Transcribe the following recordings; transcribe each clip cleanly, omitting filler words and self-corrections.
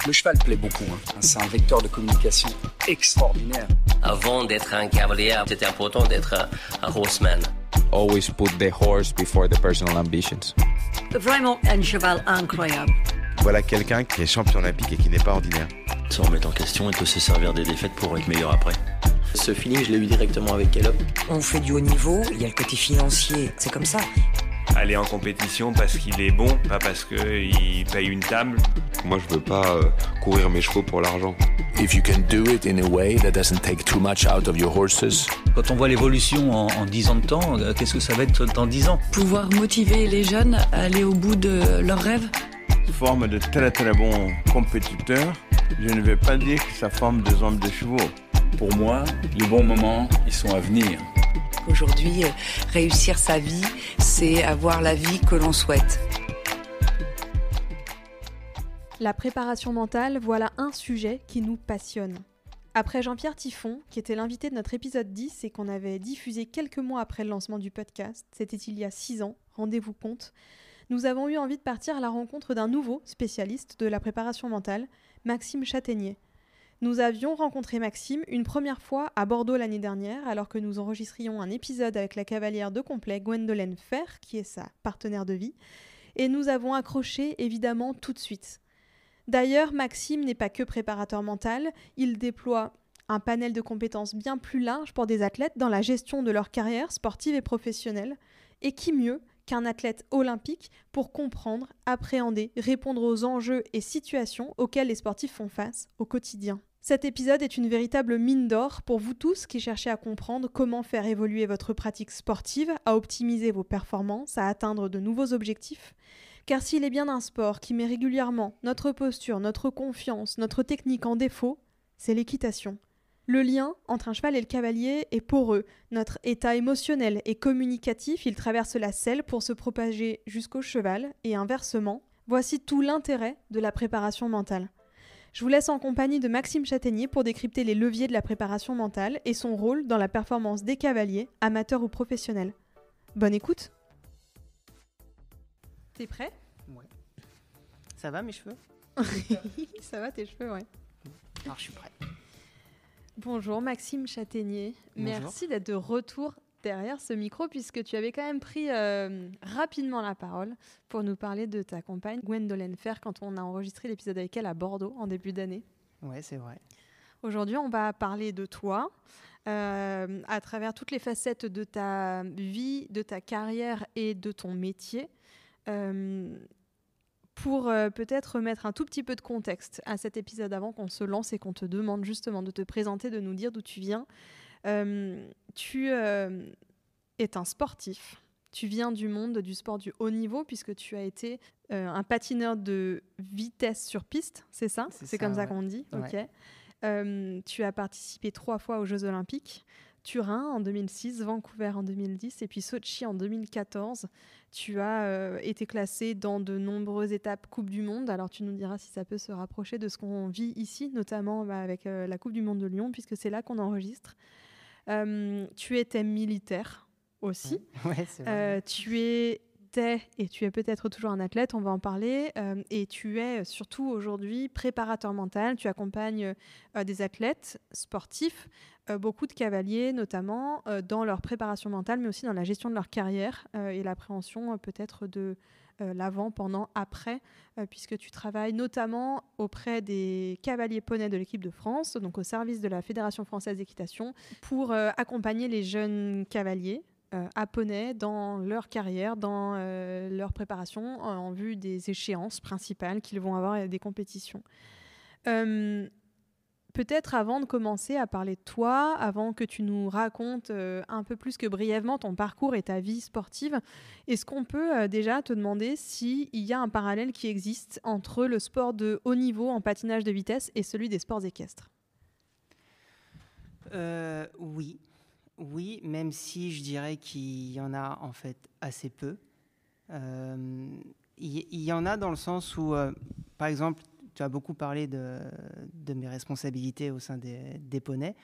Le cheval plaît beaucoup, C'est un vecteur de communication extraordinaire. Avant d'être un cavalier, c'était important d'être un horseman. Always put the horse before the personal ambitions. Vraiment un cheval incroyable. Voilà quelqu'un qui est champion olympique et qui n'est pas ordinaire. Se remettre en question et peut se servir des défaites pour être meilleur après. Ce feeling, je l'ai eu directement avec Caleb. On fait du haut niveau, il y a le côté financier, c'est comme ça. Aller en compétition parce qu'il est bon, pas parce qu'il paye une table. Moi, je veux pas courir mes chevaux pour l'argent. If you can do it in a way that doesn't take too much out of your horses. Quand on voit l'évolution en 10 ans de temps, qu'est-ce que ça va être dans 10 ans ? Pouvoir motiver les jeunes à aller au bout de leurs rêves. Forme de très très bons compétiteurs. Je ne vais pas dire que ça forme des hommes de chevaux. Pour moi, les bons moments, ils sont à venir. Aujourd'hui, réussir sa vie, c'est avoir la vie que l'on souhaite. La préparation mentale, voilà un sujet qui nous passionne. Après Jean-Pierre Tiffon, qui était l'invité de notre épisode 10 et qu'on avait diffusé quelques mois après le lancement du podcast, c'était il y a 6 ans, rendez-vous compte, nous avons eu envie de partir à la rencontre d'un nouveau spécialiste de la préparation mentale, Maxime Chataignier. Nous avions rencontré Maxime une première fois à Bordeaux l'année dernière, alors que nous enregistrions un épisode avec la cavalière de complet Gwendolyn Fer, qui est sa partenaire de vie, et nous avons accroché évidemment tout de suite. D'ailleurs, Maxime n'est pas que préparateur mental, il déploie un panel de compétences bien plus large pour des athlètes dans la gestion de leur carrière sportive et professionnelle, et qui mieux qu'un athlète olympique pour comprendre, appréhender, répondre aux enjeux et situations auxquels les sportifs font face au quotidien. Cet épisode est une véritable mine d'or pour vous tous qui cherchez à comprendre comment faire évoluer votre pratique sportive, à optimiser vos performances, à atteindre de nouveaux objectifs. Car s'il est bien un sport qui met régulièrement notre posture, notre confiance, notre technique en défaut, c'est l'équitation. Le lien entre un cheval et le cavalier est poreux. Notre état émotionnel et communicatif, il traverse la selle pour se propager jusqu'au cheval et inversement. Voici tout l'intérêt de la préparation mentale. Je vous laisse en compagnie de Maxime Chataignier pour décrypter les leviers de la préparation mentale et son rôle dans la performance des cavaliers, amateurs ou professionnels. Bonne écoute. T'es prêt ? Ouais. Ça va mes cheveux ? Ça va tes cheveux, ouais. Alors je suis prêt. Bonjour Maxime Chataignier, merci d'être de retour derrière ce micro puisque tu avais quand même pris rapidement la parole pour nous parler de ta compagne Gwendolyn Fer quand on a enregistré l'épisode avec elle à Bordeaux en début d'année. Ouais, c'est vrai. Aujourd'hui, on va parler de toi à travers toutes les facettes de ta vie, de ta carrière et de ton métier. Pour peut-être mettre un tout petit peu de contexte à cet épisode avant qu'on se lance et qu'on te demande justement de te présenter, de nous dire d'où tu viens. Tu es un sportif. Tu viens du monde du sport du haut niveau puisque tu as été un patineur de vitesse sur piste, c'est ça ? C'est comme ça qu'on dit, ouais. Ok. Tu as participé 3 fois aux Jeux Olympiques. Turin en 2006, Vancouver en 2010 et puis Sochi en 2014. Tu as été classé dans de nombreuses étapes Coupe du Monde. Alors tu nous diras si ça peut se rapprocher de ce qu'on vit ici, notamment avec la Coupe du Monde de Lyon, puisque c'est là qu'on enregistre. Tu étais militaire aussi. Ouais, c'est vrai. Tu étais et tu es peut-être toujours un athlète, on va en parler. Et tu es surtout aujourd'hui préparateur mental. Tu accompagnes des athlètes sportifs, beaucoup de cavaliers notamment, dans leur préparation mentale, mais aussi dans la gestion de leur carrière et l'appréhension peut-être de l'avant, pendant, après, puisque tu travailles notamment auprès des cavaliers poneys de l'équipe de France, donc au service de la Fédération française d'équitation, pour accompagner les jeunes cavaliers à poney dans leur carrière, dans leur préparation en vue des échéances principales qu'ils vont avoir et des compétitions. Peut-être avant de commencer à parler de toi, avant que tu nous racontes un peu plus que brièvement ton parcours et ta vie sportive, est-ce qu'on peut déjà te demander s'il y a un parallèle qui existe entre le sport de haut niveau en patinage de vitesse et celui des sports équestres ? Oui, même si je dirais qu'il y en a en fait assez peu. Il y en a dans le sens où, par exemple, tu as beaucoup parlé de mes responsabilités au sein des poneys.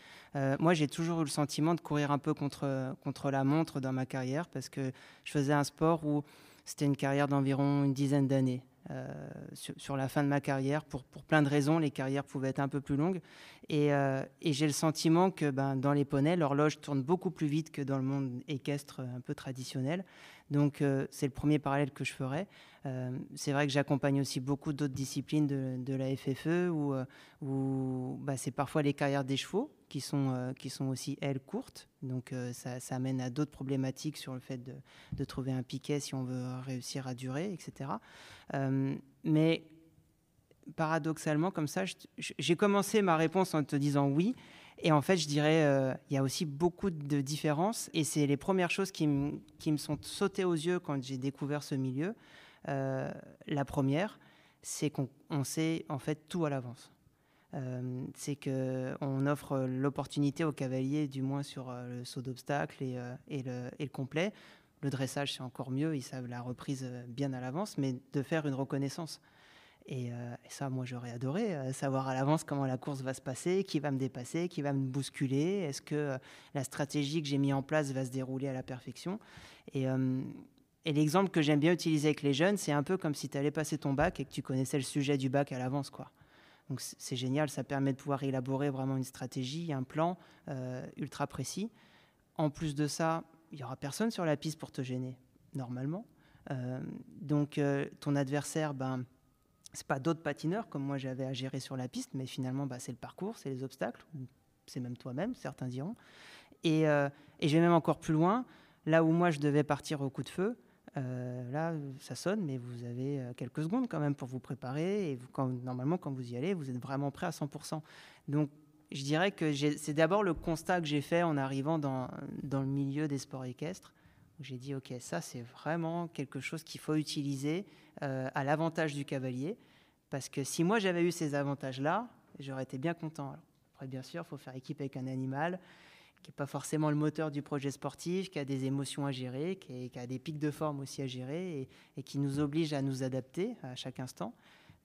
Moi, j'ai toujours eu le sentiment de courir un peu contre la montre dans ma carrière parce que je faisais un sport où c'était une carrière d'environ une dizaine d'années. sur la fin de ma carrière. Pour plein de raisons, les carrières pouvaient être un peu plus longues. Et j'ai le sentiment que dans les poneys, l'horloge tourne beaucoup plus vite que dans le monde équestre un peu traditionnel. Donc, c'est le premier parallèle que je ferais. C'est vrai que j'accompagne aussi beaucoup d'autres disciplines de la FFE où c'est parfois les carrières des chevaux qui sont aussi, elles, courtes. Donc, ça amène à d'autres problématiques sur le fait de trouver un piquet si on veut réussir à durer, etc. Mais paradoxalement, comme ça, j'ai commencé ma réponse en te disant oui. Et en fait, je dirais, il y a aussi beaucoup de différences. Et c'est les premières choses qui me sont sautées aux yeux quand j'ai découvert ce milieu. La première, c'est qu'on sait en fait tout à l'avance. C'est qu'on offre l'opportunité aux cavaliers, du moins sur le saut d'obstacle et le complet. Le dressage, c'est encore mieux, ils savent la reprise bien à l'avance, mais de faire une reconnaissance. Et ça, moi, j'aurais adoré savoir à l'avance comment la course va se passer, qui va me dépasser, qui va me bousculer, est-ce que la stratégie que j'ai mise en place va se dérouler à la perfection. Et l'exemple que j'aime bien utiliser avec les jeunes, c'est un peu comme si tu allais passer ton bac et que tu connaissais le sujet du bac à l'avance, quoi. Donc c'est génial, ça permet de pouvoir élaborer vraiment une stratégie, un plan ultra précis. En plus de ça, il n'y aura personne sur la piste pour te gêner, normalement. Donc ton adversaire, c'est pas d'autres patineurs comme moi j'avais à gérer sur la piste, mais finalement c'est le parcours, c'est les obstacles, c'est même toi-même, certains diront. Et je vais même encore plus loin, là où moi je devais partir au coup de feu, là ça sonne, mais vous avez quelques secondes quand même pour vous préparer, et normalement quand vous y allez, vous êtes vraiment prêt à 100%. Donc je dirais que c'est d'abord le constat que j'ai fait en arrivant dans le milieu des sports équestres, où j'ai dit ok, ça c'est vraiment quelque chose qu'il faut utiliser à l'avantage du cavalier, parce que si moi j'avais eu ces avantages-là, j'aurais été bien content. Alors, après bien sûr, il faut faire équipe avec un animal qui n'est pas forcément le moteur du projet sportif, qui a des émotions à gérer, qui a des pics de forme aussi à gérer, et qui nous oblige à nous adapter à chaque instant.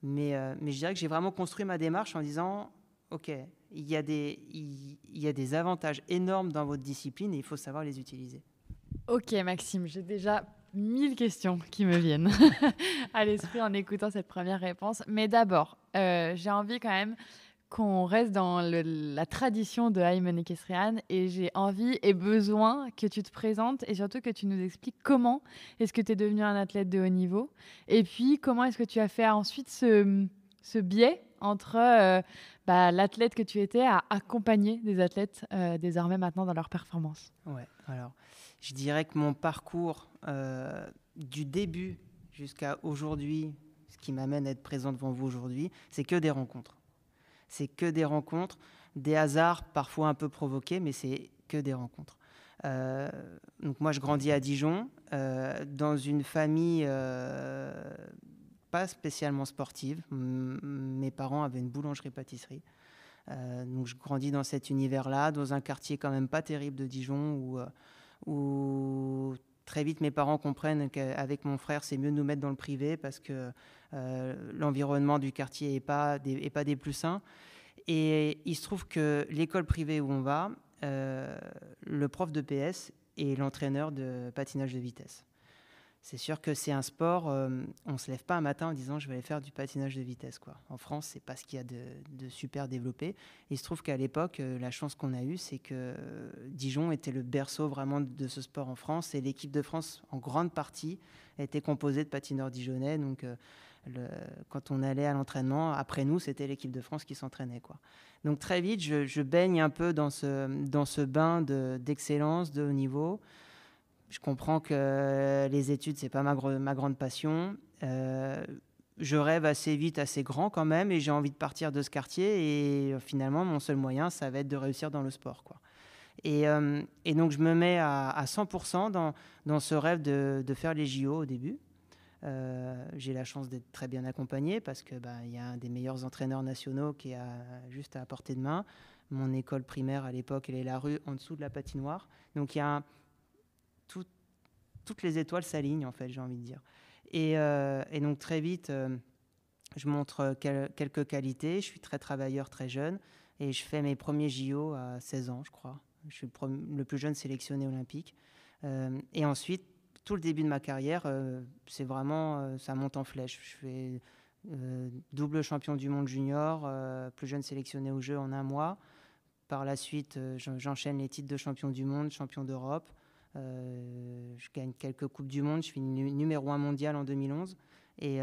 Mais je dirais que j'ai vraiment construit ma démarche en disant ok, il y a des avantages énormes dans votre discipline et il faut savoir les utiliser. Ok Maxime, j'ai déjà 1000 questions qui me viennent à l'esprit en écoutant cette première réponse. Mais d'abord, j'ai envie quand même qu'on reste dans la tradition de Hymen Equestrian, et j'ai envie et besoin que tu te présentes et surtout que tu nous expliques comment est-ce que tu es devenu un athlète de haut niveau, et puis comment est-ce que tu as fait ensuite ce biais entre l'athlète que tu étais à accompagner des athlètes désormais maintenant dans leur performance. Ouais, alors je dirais que mon parcours du début jusqu'à aujourd'hui, ce qui m'amène à être présent devant vous aujourd'hui, c'est que des rencontres. C'est que des rencontres, des hasards parfois un peu provoqués, mais c'est que des rencontres. Donc moi, je grandis à Dijon, dans une famille pas spécialement sportive. Mes parents avaient une boulangerie-pâtisserie. Donc je grandis dans cet univers-là, dans un quartier quand même pas terrible de Dijon, où très vite mes parents comprennent qu'avec mon frère, c'est mieux de nous mettre dans le privé parce que l'environnement du quartier n'est pas des plus sains. Et il se trouve que l'école privée où on va, le prof de PS est l'entraîneur de patinage de vitesse. C'est sûr que c'est un sport, on ne se lève pas un matin en disant je vais aller faire du patinage de vitesse, quoi. En France, c'est pas ce qu'il y a de super développé. Et il se trouve qu'à l'époque, la chance qu'on a eue, c'est que Dijon était le berceau vraiment de ce sport en France, et l'équipe de France, en grande partie, était composée de patineurs dijonnais. Donc, quand on allait à l'entraînement, après nous, c'était l'équipe de France qui s'entraînait, quoi. Donc très vite, je baigne un peu dans ce bain d'excellence, de haut niveau. Je comprends que les études, c'est pas ma grande passion. Je rêve assez vite, assez grand quand même, et j'ai envie de partir de ce quartier. Et finalement, mon seul moyen, ça va être de réussir dans le sport, quoi. Et donc, je me mets à 100% dans ce rêve de faire les JO au début. J'ai la chance d'être très bien accompagné parce que y a un des meilleurs entraîneurs nationaux qui est juste à portée de main. Mon école primaire à l'époque, elle est la rue en dessous de la patinoire. Donc, il y a toutes les étoiles s'alignent, en fait, j'ai envie de dire. Et donc, très vite, je montre quelques qualités. Je suis très travailleur, très jeune. Et je fais mes premiers JO à 16 ans, je crois. Je suis le plus jeune sélectionné olympique. Et ensuite, tout le début de ma carrière, c'est vraiment, ça monte en flèche. Je fais double champion du monde junior, plus jeune sélectionné aux Jeux en 1 mois. Par la suite, j'enchaîne les titres de champion du monde, champion d'Europe. Je gagne quelques coupes du monde. Je finis numéro 1 mondial en 2011. Et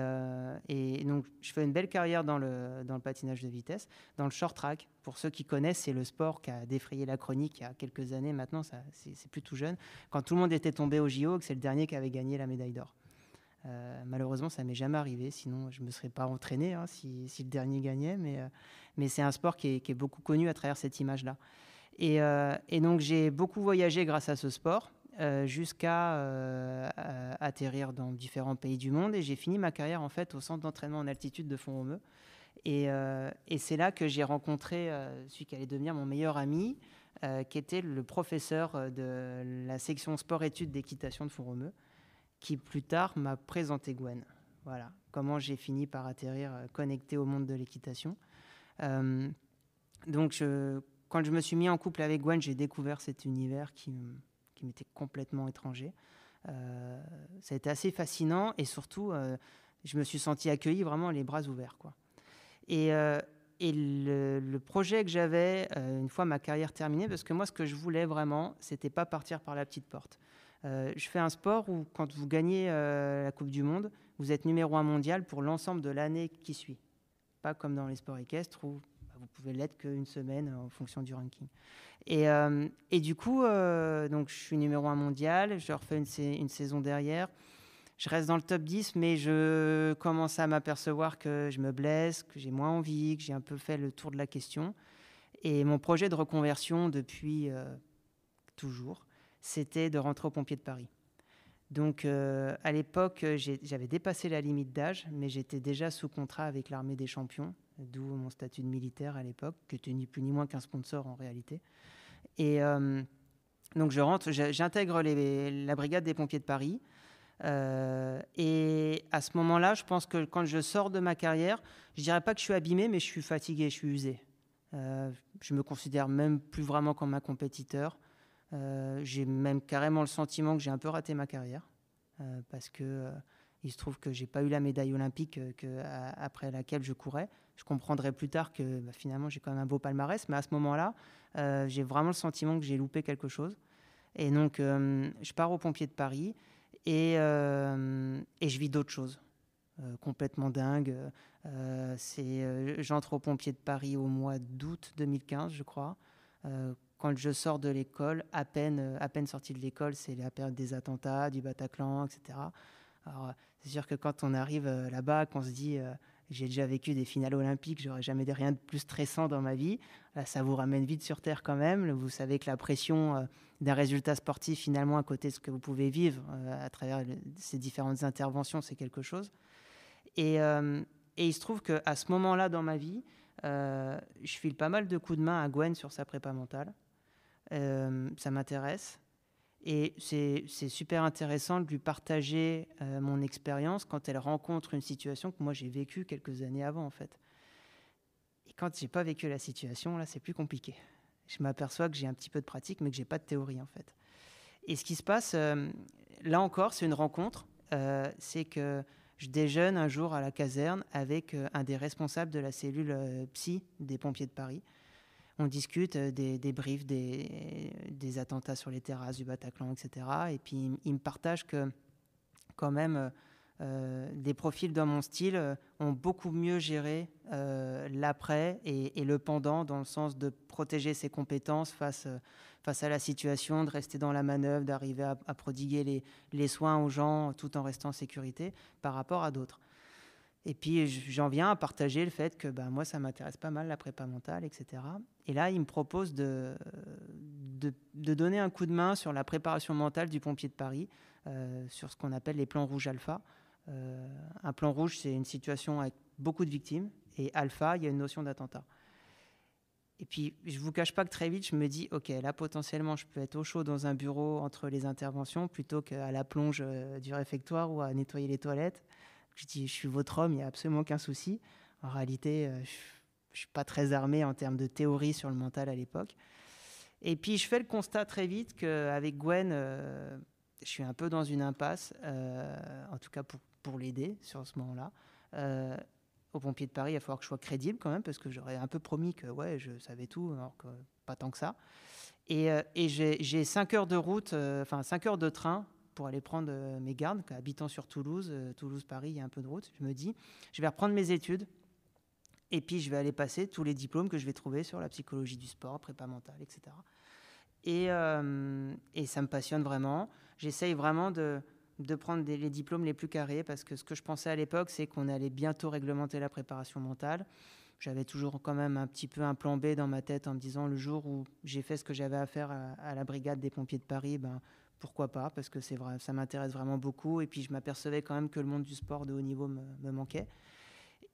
donc, je fais une belle carrière dans le patinage de vitesse. Dans le short track, pour ceux qui connaissent, c'est le sport qui a défrayé la chronique il y a quelques années. Maintenant, c'est plus tout jeune. Quand tout le monde était tombé au JO, que c'est le dernier qui avait gagné la médaille d'or. Malheureusement, ça ne m'est jamais arrivé. Sinon, je ne me serais pas entraîné si le dernier gagnait. Mais c'est un sport qui est beaucoup connu à travers cette image-là. Et donc, j'ai beaucoup voyagé grâce à ce sport. Jusqu'à atterrir dans différents pays du monde, et j'ai fini ma carrière en fait au centre d'entraînement en altitude de Font-Romeu, et c'est là que j'ai rencontré celui qui allait devenir mon meilleur ami, qui était le professeur de la section sport-études d'équitation de Font-Romeu, qui plus tard m'a présenté Gwen. Voilà comment j'ai fini par atterrir connecté au monde de l'équitation. Donc quand je me suis mis en couple avec Gwen, j'ai découvert cet univers qui m'était complètement étranger. Ça a été assez fascinant, et surtout, je me suis senti accueilli vraiment les bras ouverts, quoi. Et le projet que j'avais, une fois ma carrière terminée, parce que moi, ce que je voulais vraiment, c'était pas partir par la petite porte. Je fais un sport où, quand vous gagnez la Coupe du Monde, vous êtes numéro 1 mondial pour l'ensemble de l'année qui suit. Pas comme dans les sports équestres où vous pouvez l'être qu'une semaine en fonction du ranking. Et du coup, donc je suis numéro 1 mondial, je refais une saison derrière. Je reste dans le top 10, mais je commence à m'apercevoir que je me blesse, que j'ai moins envie, que j'ai un peu fait le tour de la question. Et mon projet de reconversion depuis toujours, c'était de rentrer aux Pompiers de Paris. Donc à l'époque, j'avais dépassé la limite d'âge, mais j'étais déjà sous contrat avec l'Armée des Champions, d'où mon statut de militaire à l'époque, qui était ni plus ni moins qu'un sponsor en réalité. Et donc j'intègre la brigade des Pompiers de Paris. Et à ce moment-là, je pense que quand je sors de ma carrière, je dirais pas que je suis abîmé, mais je suis fatigué, je suis usé. Je me considère même plus vraiment comme un compétiteur. J'ai même carrément le sentiment que j'ai un peu raté ma carrière, parce que il se trouve que j'ai pas eu la médaille olympique après laquelle je courais. Je comprendrai plus tard que finalement j'ai quand même un beau palmarès, mais à ce moment-là, j'ai vraiment le sentiment que j'ai loupé quelque chose. Et donc je pars aux Pompiers de Paris, et je vis d'autres choses complètement dingues. J'entre aux Pompiers de Paris au mois d'août 2015, je crois. Quand je sors de l'école, à peine sorti de l'école, c'est la période des attentats, du Bataclan, etc. Alors, c'est sûr que quand on arrive là-bas, qu'on se dit j'ai déjà vécu des finales olympiques, j'aurais jamais rien de plus stressant dans ma vie, là, ça vous ramène vite sur terre quand même. Vous savez que la pression d'un résultat sportif, finalement, à côté de ce que vous pouvez vivre à travers ces différentes interventions, c'est quelque chose. Et il se trouve qu'à ce moment-là dans ma vie, je file pas mal de coups de main à Gwen sur sa prépa mentale. Ça m'intéresse. Et c'est super intéressant de lui partager mon expérience quand elle rencontre une situation que moi j'ai vécue quelques années avant, en fait. Et quand j'ai pas vécu la situation, là, c'est plus compliqué. Je m'aperçois que j'ai un petit peu de pratique, mais que j'ai pas de théorie, en fait. Et ce qui se passe, là encore, c'est une rencontre. C'est que je déjeune un jour à la caserne avec un des responsables de la cellule psy des Pompiers de Paris. On discute des briefs, des attentats sur les terrasses du Bataclan, etc. Et puis, il me partage que, quand même, des profils dans mon style ont beaucoup mieux géré l'après et le pendant, dans le sens de protéger ses compétences face à la situation, de rester dans la manœuvre, d'arriver à prodiguer les soins aux gens tout en restant en sécurité par rapport à d'autres. Et puis, j'en viens à partager le fait que moi, ça m'intéresse pas mal, la prépa mentale, etc. Et là, il me propose de donner un coup de main sur la préparation mentale du pompier de Paris, sur ce qu'on appelle les plans rouges alpha. Un plan rouge, c'est une situation avec beaucoup de victimes, et alpha, il y a une notion d'attentat. Et puis, je ne vous cache pas que très vite, je me dis, OK, là, potentiellement, je peux être au chaud dans un bureau entre les interventions, plutôt qu'à la plonge du réfectoire ou à nettoyer les toilettes. Je dis, je suis votre homme, il n'y a absolument aucun souci. En réalité, je ne suis pas très armé en termes de théorie sur le mental à l'époque. Et puis, je fais le constat très vite qu'avec Gwen, je suis un peu dans une impasse, en tout cas pour l'aider sur ce moment-là. Aux pompiers de Paris, il va falloir que je sois crédible quand même, parce que j'aurais un peu promis que je savais tout, alors que pas tant que ça. Et j'ai 5 heures de route, 5 heures de train pour aller prendre mes gardes. Habitant sur Toulouse, Toulouse-Paris, il y a un peu de route. Je me dis, je vais reprendre mes études, et puis je vais aller passer tous les diplômes que je vais trouver sur la psychologie du sport, prépa mentale, etc. Et ça me passionne vraiment. J'essaye vraiment de prendre les diplômes les plus carrés, parce que ce que je pensais à l'époque, c'est qu'on allait bientôt réglementer la préparation mentale. J'avais toujours quand même un petit peu un plan B dans ma tête en me disant, le jour où j'ai fait ce que j'avais à faire à la brigade des pompiers de Paris, pourquoi pas, parce que c'est vrai, ça m'intéresse vraiment beaucoup. Et puis je m'apercevais quand même que le monde du sport de haut niveau me manquait.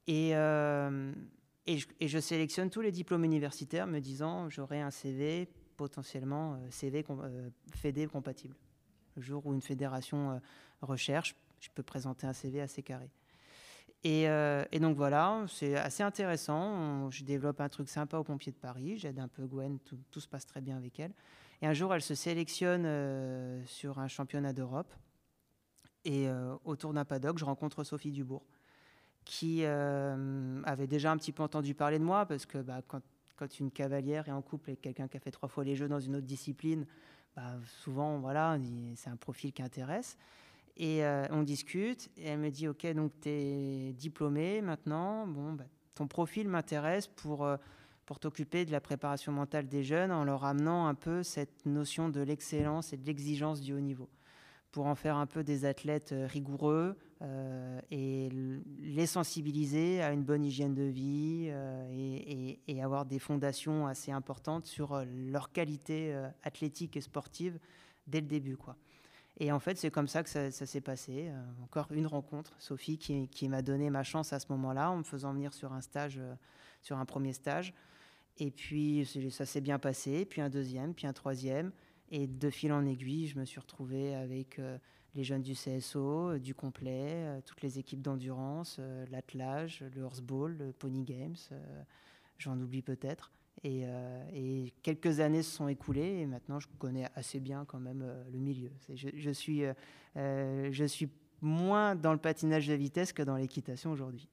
Et je sélectionne tous les diplômes universitaires me disant, j'aurai un CV potentiellement FED compatible. Le jour où une fédération recherche, je peux présenter un CV assez carré. Et donc voilà, c'est assez intéressant. Je développe un truc sympa aux pompiers de Paris. J'aide un peu Gwen, tout se passe très bien avec elle. Et un jour, elle se sélectionne sur un championnat d'Europe. Et autour d'un paddock, je rencontre Sophie Dubourg, qui avait déjà un petit peu entendu parler de moi, parce que quand une cavalière est en couple avec quelqu'un qui a fait 3 fois les Jeux dans une autre discipline, souvent, voilà, c'est un profil qui intéresse. Et on discute, et elle me dit, OK, donc tu es diplômée maintenant, ton profil m'intéresse pour t'occuper de la préparation mentale des jeunes, en leur amenant un peu cette notion de l'excellence et de l'exigence du haut niveau, pour en faire un peu des athlètes rigoureux et les sensibiliser à une bonne hygiène de vie et avoir des fondations assez importantes sur leur qualité athlétique et sportive dès le début, quoi. Et en fait, c'est comme ça que ça s'est passé. Encore une rencontre, Sophie, qui m'a donné ma chance à ce moment-là, en me faisant venir sur un stage, sur un premier stage. Et puis, ça s'est bien passé. Puis un deuxième, puis un troisième. Et de fil en aiguille, je me suis retrouvé avec les jeunes du CSO, du complet, toutes les équipes d'endurance, l'attelage, le horseball, le pony games. J'en oublie peut-être. Et quelques années se sont écoulées, et maintenant je connais assez bien quand même le milieu. Je suis moins dans le patinage de vitesse que dans l'équitation aujourd'hui.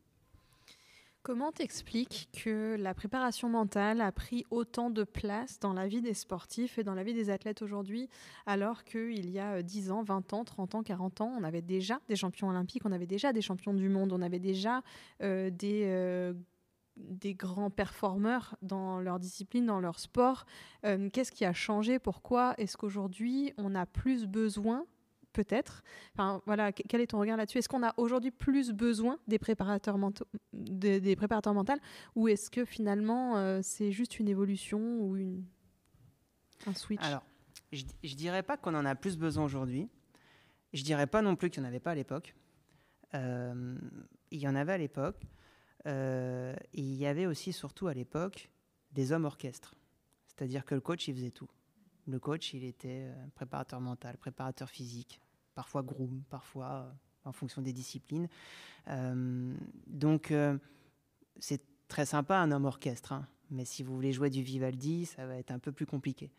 Comment t'expliques que la préparation mentale a pris autant de place dans la vie des sportifs et dans la vie des athlètes aujourd'hui, alors qu'il y a 10 ans, 20 ans, 30 ans, 40 ans, on avait déjà des champions olympiques, on avait déjà des champions du monde, on avait déjà des grands performeurs dans leur discipline, dans leur sport. Qu'est-ce qui a changé? Pourquoi est-ce qu'aujourd'hui, on a plus besoin, peut-être, voilà, quel est ton regard là-dessus? Est-ce qu'on a aujourd'hui plus besoin des préparateurs mentaux, des préparateurs mentaux, ou est-ce que finalement, c'est juste une évolution ou un switch? Alors, je dirais pas qu'on en a plus besoin aujourd'hui. Je dirais pas non plus qu'il n'y en avait pas à l'époque. Il y en avait à l'époque. Et il y avait aussi, surtout à l'époque, des hommes orchestres. C'est-à-dire que le coach, il faisait tout. Le coach, il était préparateur mental, préparateur physique, parfois groom, parfois en fonction des disciplines. Donc, c'est très sympa un homme orchestre, hein, mais si vous voulez jouer du Vivaldi, ça va être un peu plus compliqué.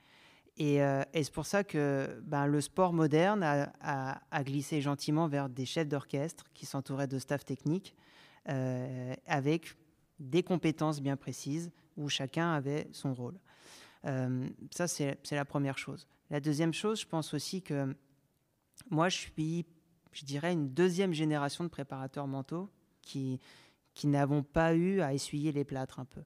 Et c'est pour ça que le sport moderne a glissé gentiment vers des chefs d'orchestre qui s'entouraient de staff technique, avec des compétences bien précises où chacun avait son rôle. Ça, c'est la première chose. La deuxième chose, je pense aussi que moi, je dirais, une deuxième génération de préparateurs mentaux qui n'avons pas eu à essuyer les plâtres un peu.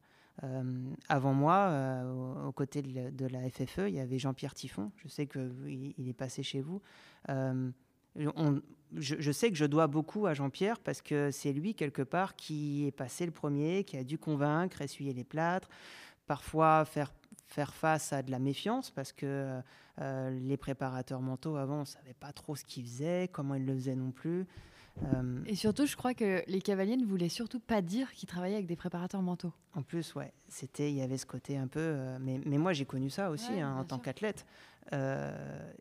Avant moi, aux côtés de la FFE, il y avait Jean-Pierre Tiffon. Je sais qu'il est passé chez vous. Je sais que je dois beaucoup à Jean-Pierre parce que c'est lui, quelque part, qui est passé le premier, qui a dû convaincre, essuyer les plâtres, parfois faire face à de la méfiance parce que les préparateurs mentaux, avant, on ne savait pas trop ce qu'ils faisaient, comment ils le faisaient non plus. Et surtout, je crois que les cavaliers ne voulaient surtout pas dire qu'ils travaillaient avec des préparateurs mentaux. En plus, ouais, il y avait ce côté un peu... mais moi, j'ai connu ça aussi en tant qu'athlète.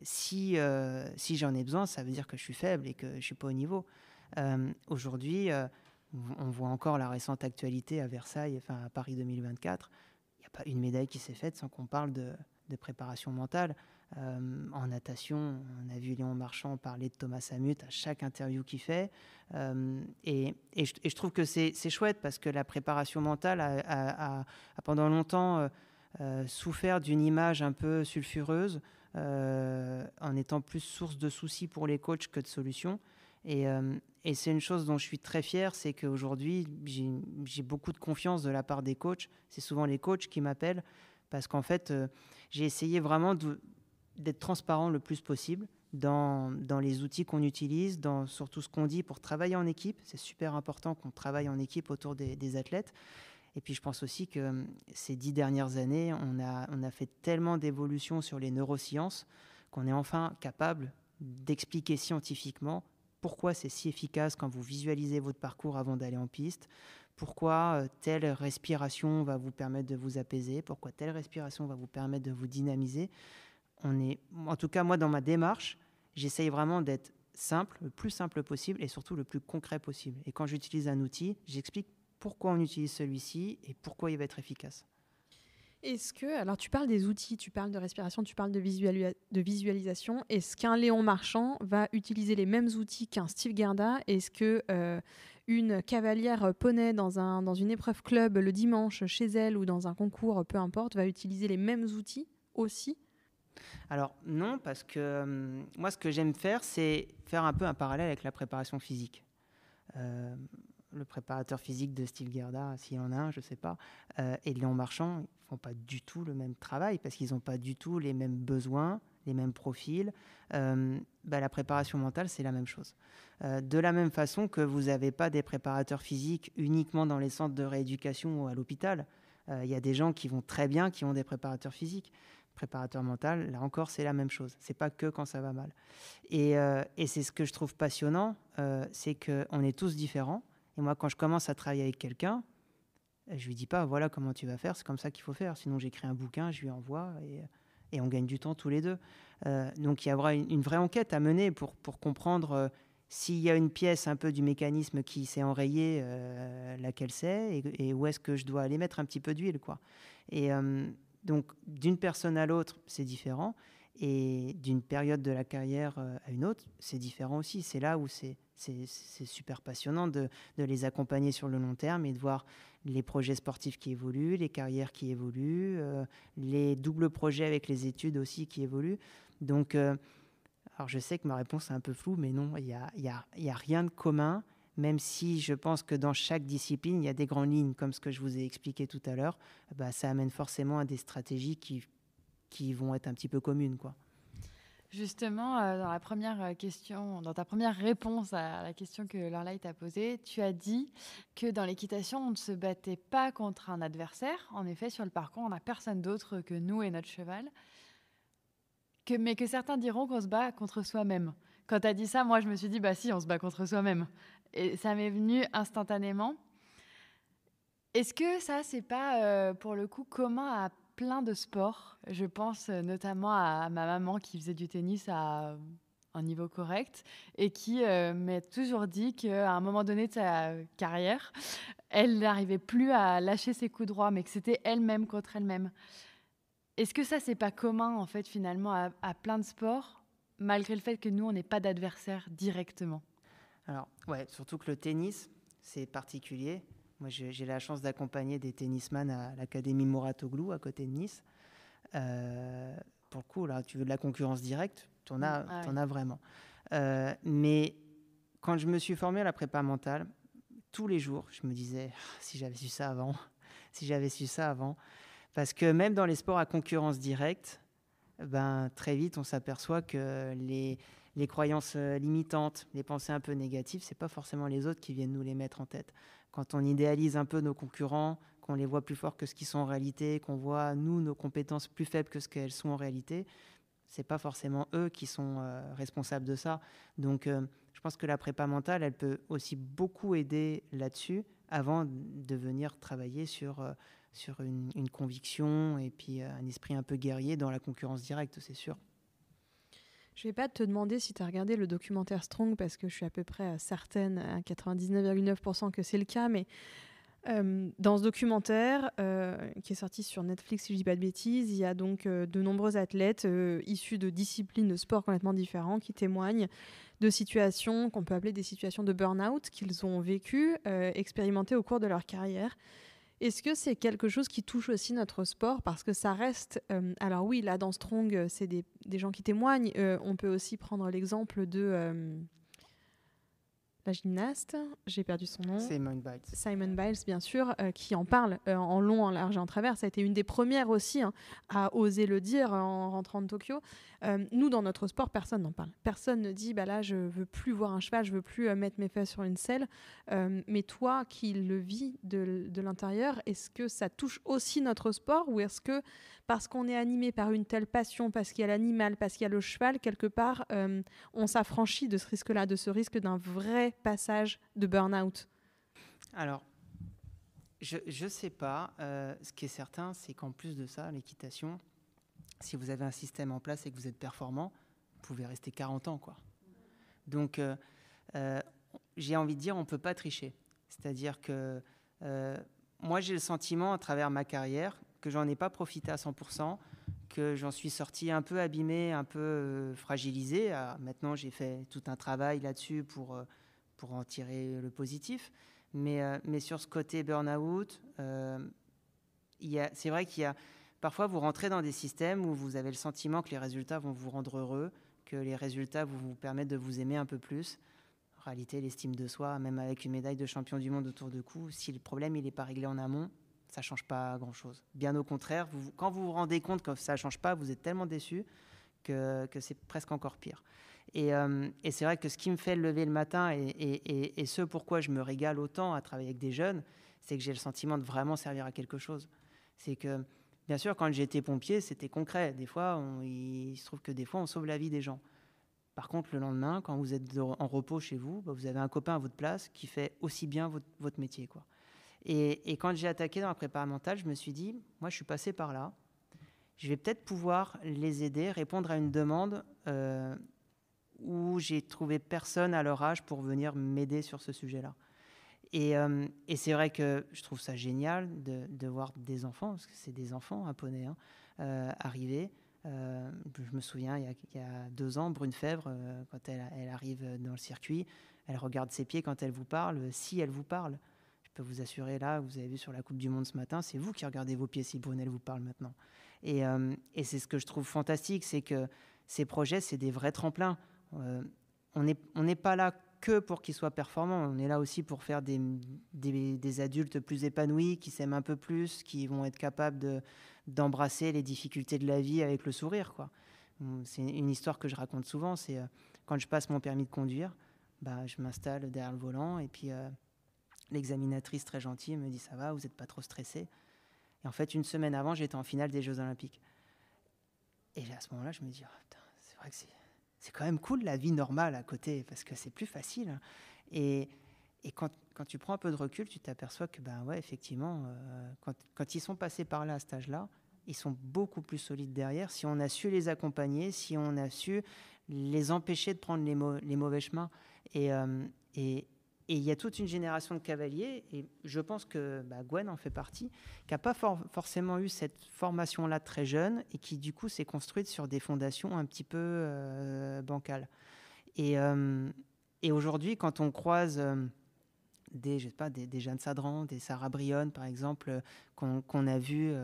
Si j'en ai besoin, ça veut dire que je suis faible et que je ne suis pas au niveau. Aujourd'hui, on voit encore la récente actualité à Versailles, enfin à Paris 2024. Il n'y a pas une médaille qui s'est faite sans qu'on parle de préparation mentale. En natation, on a vu Léon Marchand parler de Thomas Samut à chaque interview qu'il fait. Et je trouve que c'est chouette parce que la préparation mentale a pendant longtemps souffert d'une image un peu sulfureuse, en étant plus source de soucis pour les coachs que de solutions. Et c'est une chose dont je suis très fier, c'est qu'aujourd'hui, j'ai beaucoup de confiance de la part des coachs. C'est souvent les coachs qui m'appellent parce qu'en fait, j'ai essayé vraiment d'être transparent le plus possible dans les outils qu'on utilise, dans surtout ce qu'on dit pour travailler en équipe. C'est super important qu'on travaille en équipe autour des athlètes. Et puis je pense aussi que ces 10 dernières années, on a fait tellement d'évolutions sur les neurosciences qu'on est enfin capable d'expliquer scientifiquement pourquoi c'est si efficace quand vous visualisez votre parcours avant d'aller en piste, pourquoi telle respiration va vous permettre de vous apaiser, pourquoi telle respiration va vous permettre de vous dynamiser. En tout cas, moi, dans ma démarche, j'essaye vraiment d'être simple, le plus simple possible et surtout le plus concret possible. Et quand j'utilise un outil, j'explique pourquoi on utilise celui-ci et pourquoi il va être efficace. Alors tu parles des outils, tu parles de respiration, tu parles de visualisation. Est-ce qu'un Léon Marchand va utiliser les mêmes outils qu'un Steve Gerda? Est-ce que une cavalière poney dans une épreuve club le dimanche chez elle ou dans un concours, peu importe, va utiliser les mêmes outils aussi? Alors non, parce que moi ce que j'aime faire, c'est faire un peu un parallèle avec la préparation physique. Le préparateur physique de Steve Gerda, s'il y en a un, je ne sais pas, et de Léon Marchand, ils ne font pas du tout le même travail parce qu'ils n'ont pas du tout les mêmes besoins, les mêmes profils. La préparation mentale, c'est la même chose. De la même façon que vous n'avez pas des préparateurs physiques uniquement dans les centres de rééducation ou à l'hôpital. Il y a des gens qui vont très bien, qui ont des préparateurs physiques. Préparateur mental, là encore, c'est la même chose. C'est pas que quand ça va mal. Et c'est ce que je trouve passionnant, c'est qu'on est tous différents. Et moi, quand je commence à travailler avec quelqu'un, je lui dis pas, voilà comment tu vas faire, c'est comme ça qu'il faut faire. Sinon, j'écris un bouquin, je lui envoie et on gagne du temps tous les deux. Donc, il y aura une vraie enquête à mener pour comprendre s'il y a une pièce un peu du mécanisme qui s'est enrayée, laquelle c'est, et où est-ce que je dois aller mettre un petit peu d'huile, quoi. Et donc, d'une personne à l'autre, c'est différent. Et d'une période de la carrière à une autre, c'est différent aussi. C'est là où c'est super passionnant de les accompagner sur le long terme et de voir les projets sportifs qui évoluent, les carrières qui évoluent, les doubles projets avec les études aussi qui évoluent. Donc, alors je sais que ma réponse est un peu floue, mais non, il y a rien de commun, même si je pense que dans chaque discipline, il y a des grandes lignes, comme ce que je vous ai expliqué tout à l'heure. Ça amène forcément à des stratégies qui vont être un petit peu communes, quoi. Justement, dans la première question, dans ta première réponse à la question que Lorelai t'a posée, tu as dit que dans l'équitation, on ne se battait pas contre un adversaire. En effet, sur le parcours, on n'a personne d'autre que nous et notre cheval. Mais que certains diront qu'on se bat contre soi-même. Quand tu as dit ça, moi, je me suis dit, bah si, on se bat contre soi-même. Et ça m'est venu instantanément. Est-ce que ça, c'est pas, pour le coup, commun à plein de sports? Je pense notamment à ma maman qui faisait du tennis à un niveau correct et qui m'a toujours dit qu'à un moment donné de sa carrière, elle n'arrivait plus à lâcher ses coups droits, mais que c'était elle-même contre elle-même. Est-ce que ça, c'est pas commun, en fait, finalement, à plein de sports, malgré le fait que nous, on n'ait pas d'adversaire directement? Alors, ouais, surtout que le tennis, c'est particulier. Moi, j'ai la chance d'accompagner des tennisman à l'Académie Mouratoglou, à côté de Nice. Pour le coup, là, tu veux de la concurrence directe, t'en as vraiment. Mais quand je me suis formé à la prépa mentale, tous les jours, je me disais, si j'avais su ça avant. Parce que même dans les sports à concurrence directe, très vite, on s'aperçoit que les croyances limitantes, les pensées un peu négatives, c'est pas forcément les autres qui viennent nous les mettre en tête. Quand on idéalise un peu nos concurrents, qu'on les voit plus forts que ce qu'ils sont en réalité, qu'on voit, nous, nos compétences plus faibles que ce qu'elles sont en réalité, c'est pas forcément eux qui sont responsables de ça. Donc, je pense que la prépa mentale, elle peut aussi beaucoup aider là-dessus avant de venir travailler sur une conviction et puis un esprit un peu guerrier dans la concurrence directe, c'est sûr. Je ne vais pas te demander si tu as regardé le documentaire Strong, parce que je suis à peu près certaine, à 99,9% que c'est le cas, mais Dans ce documentaire, qui est sorti sur Netflix, si je ne dis pas de bêtises, il y a donc de nombreux athlètes issus de disciplines de sport complètement différents qui témoignent de situations qu'on peut appeler des situations de burn-out qu'ils ont vécues, expérimentées au cours de leur carrière. Est-ce que c'est quelque chose qui touche aussi notre sport? Parce que ça reste... alors oui, là, dans Strong, c'est des gens qui témoignent. On peut aussi prendre l'exemple de... la gymnaste, j'ai perdu son nom. Simone Biles, bien sûr, qui en parle en long, en large et en travers. Ça a été une des premières aussi à oser le dire en rentrant de Tokyo. Nous, dans notre sport, personne n'en parle. Personne ne dit, là, je veux plus voir un cheval, je veux plus mettre mes fesses sur une selle. Mais toi, qui le vis de l'intérieur, est-ce que ça touche aussi notre sport, ou est-ce que, parce qu'on est animé par une telle passion, parce qu'il y a l'animal, parce qu'il y a le cheval, quelque part, on s'affranchit de ce risque-là, de ce risque d'un vrai passage de burn-out? Alors, je sais pas. Ce qui est certain, c'est qu'en plus de ça, l'équitation, si vous avez un système en place et que vous êtes performant, vous pouvez rester 40 ans, quoi. Donc, j'ai envie de dire, on ne peut pas tricher. C'est-à-dire que moi, j'ai le sentiment, à travers ma carrière, que j'en ai pas profité à 100%, que j'en suis sorti un peu abîmé, un peu fragilisé. Alors, maintenant, j'ai fait tout un travail là-dessus pour en tirer le positif. Mais sur ce côté burn-out, c'est vrai qu'il y a... Parfois, vous rentrez dans des systèmes où vous avez le sentiment que les résultats vont vous rendre heureux, que les résultats vont vous permettre de vous aimer un peu plus. En réalité, l'estime de soi, même avec une médaille de champion du monde autour de cou, si le problème n'est pas réglé en amont, ça ne change pas grand-chose. Bien au contraire, quand vous vous rendez compte que ça ne change pas, vous êtes tellement déçu que c'est presque encore pire. Et c'est vrai que ce qui me fait lever le matin et ce pourquoi je me régale autant à travailler avec des jeunes, c'est que j'ai le sentiment de vraiment servir à quelque chose. C'est que, bien sûr, quand j'étais pompier, c'était concret. Des fois, il se trouve que des fois, on sauve la vie des gens. Par contre, le lendemain, quand vous êtes en repos chez vous, vous avez un copain à votre place qui fait aussi bien votre métier, quoi. Et quand j'ai attaqué dans la prépa mentale, je me suis dit, moi, je suis passé par là. Je vais peut-être pouvoir les aider, répondre à une demande où j'ai trouvé personne à leur âge pour venir m'aider sur ce sujet-là. Et c'est vrai que je trouve ça génial de voir des enfants, parce que c'est des enfants, un poney, arriver. Je me souviens, il y a 2 ans, Brune Fèvre, quand elle arrive dans le circuit, elle regarde ses pieds quand elle vous parle, si elle vous parle. Je peux vous assurer, là, vous avez vu sur la Coupe du Monde ce matin, c'est vous qui regardez vos pieds si Brunel vous parle maintenant. Et c'est ce que je trouve fantastique, c'est que ces projets, c'est des vrais tremplins. On n'est pas là que pour qu'ils soient performants, on est là aussi pour faire des adultes plus épanouis, qui s'aiment un peu plus, qui vont être capables d'embrasser les difficultés de la vie avec le sourire, quoi. C'est une histoire que je raconte souvent, c'est quand je passe mon permis de conduire, je m'installe derrière le volant et puis l'examinatrice très gentille me dit « ça va, vous n'êtes pas trop stressé ?» Et en fait, une semaine avant, j'étais en finale des Jeux Olympiques. Et à ce moment-là, je me dis « oh, putain, c'est vrai que c'est quand même cool la vie normale à côté, parce que c'est plus facile. Hein. » Et quand tu prends un peu de recul, tu t'aperçois que, ouais, effectivement, quand ils sont passés par là à cet âge-là, ils sont beaucoup plus solides derrière. Si on a su les accompagner, si on a su les empêcher de prendre les mauvais chemins. Et il y a toute une génération de cavaliers, et je pense que Gwen en fait partie, qui n'a pas forcément eu cette formation-là très jeune, et qui du coup s'est construite sur des fondations un petit peu bancales. Et aujourd'hui, quand on croise des Jeanne Sadran, des Sarah Brionne, par exemple, qu'on a vues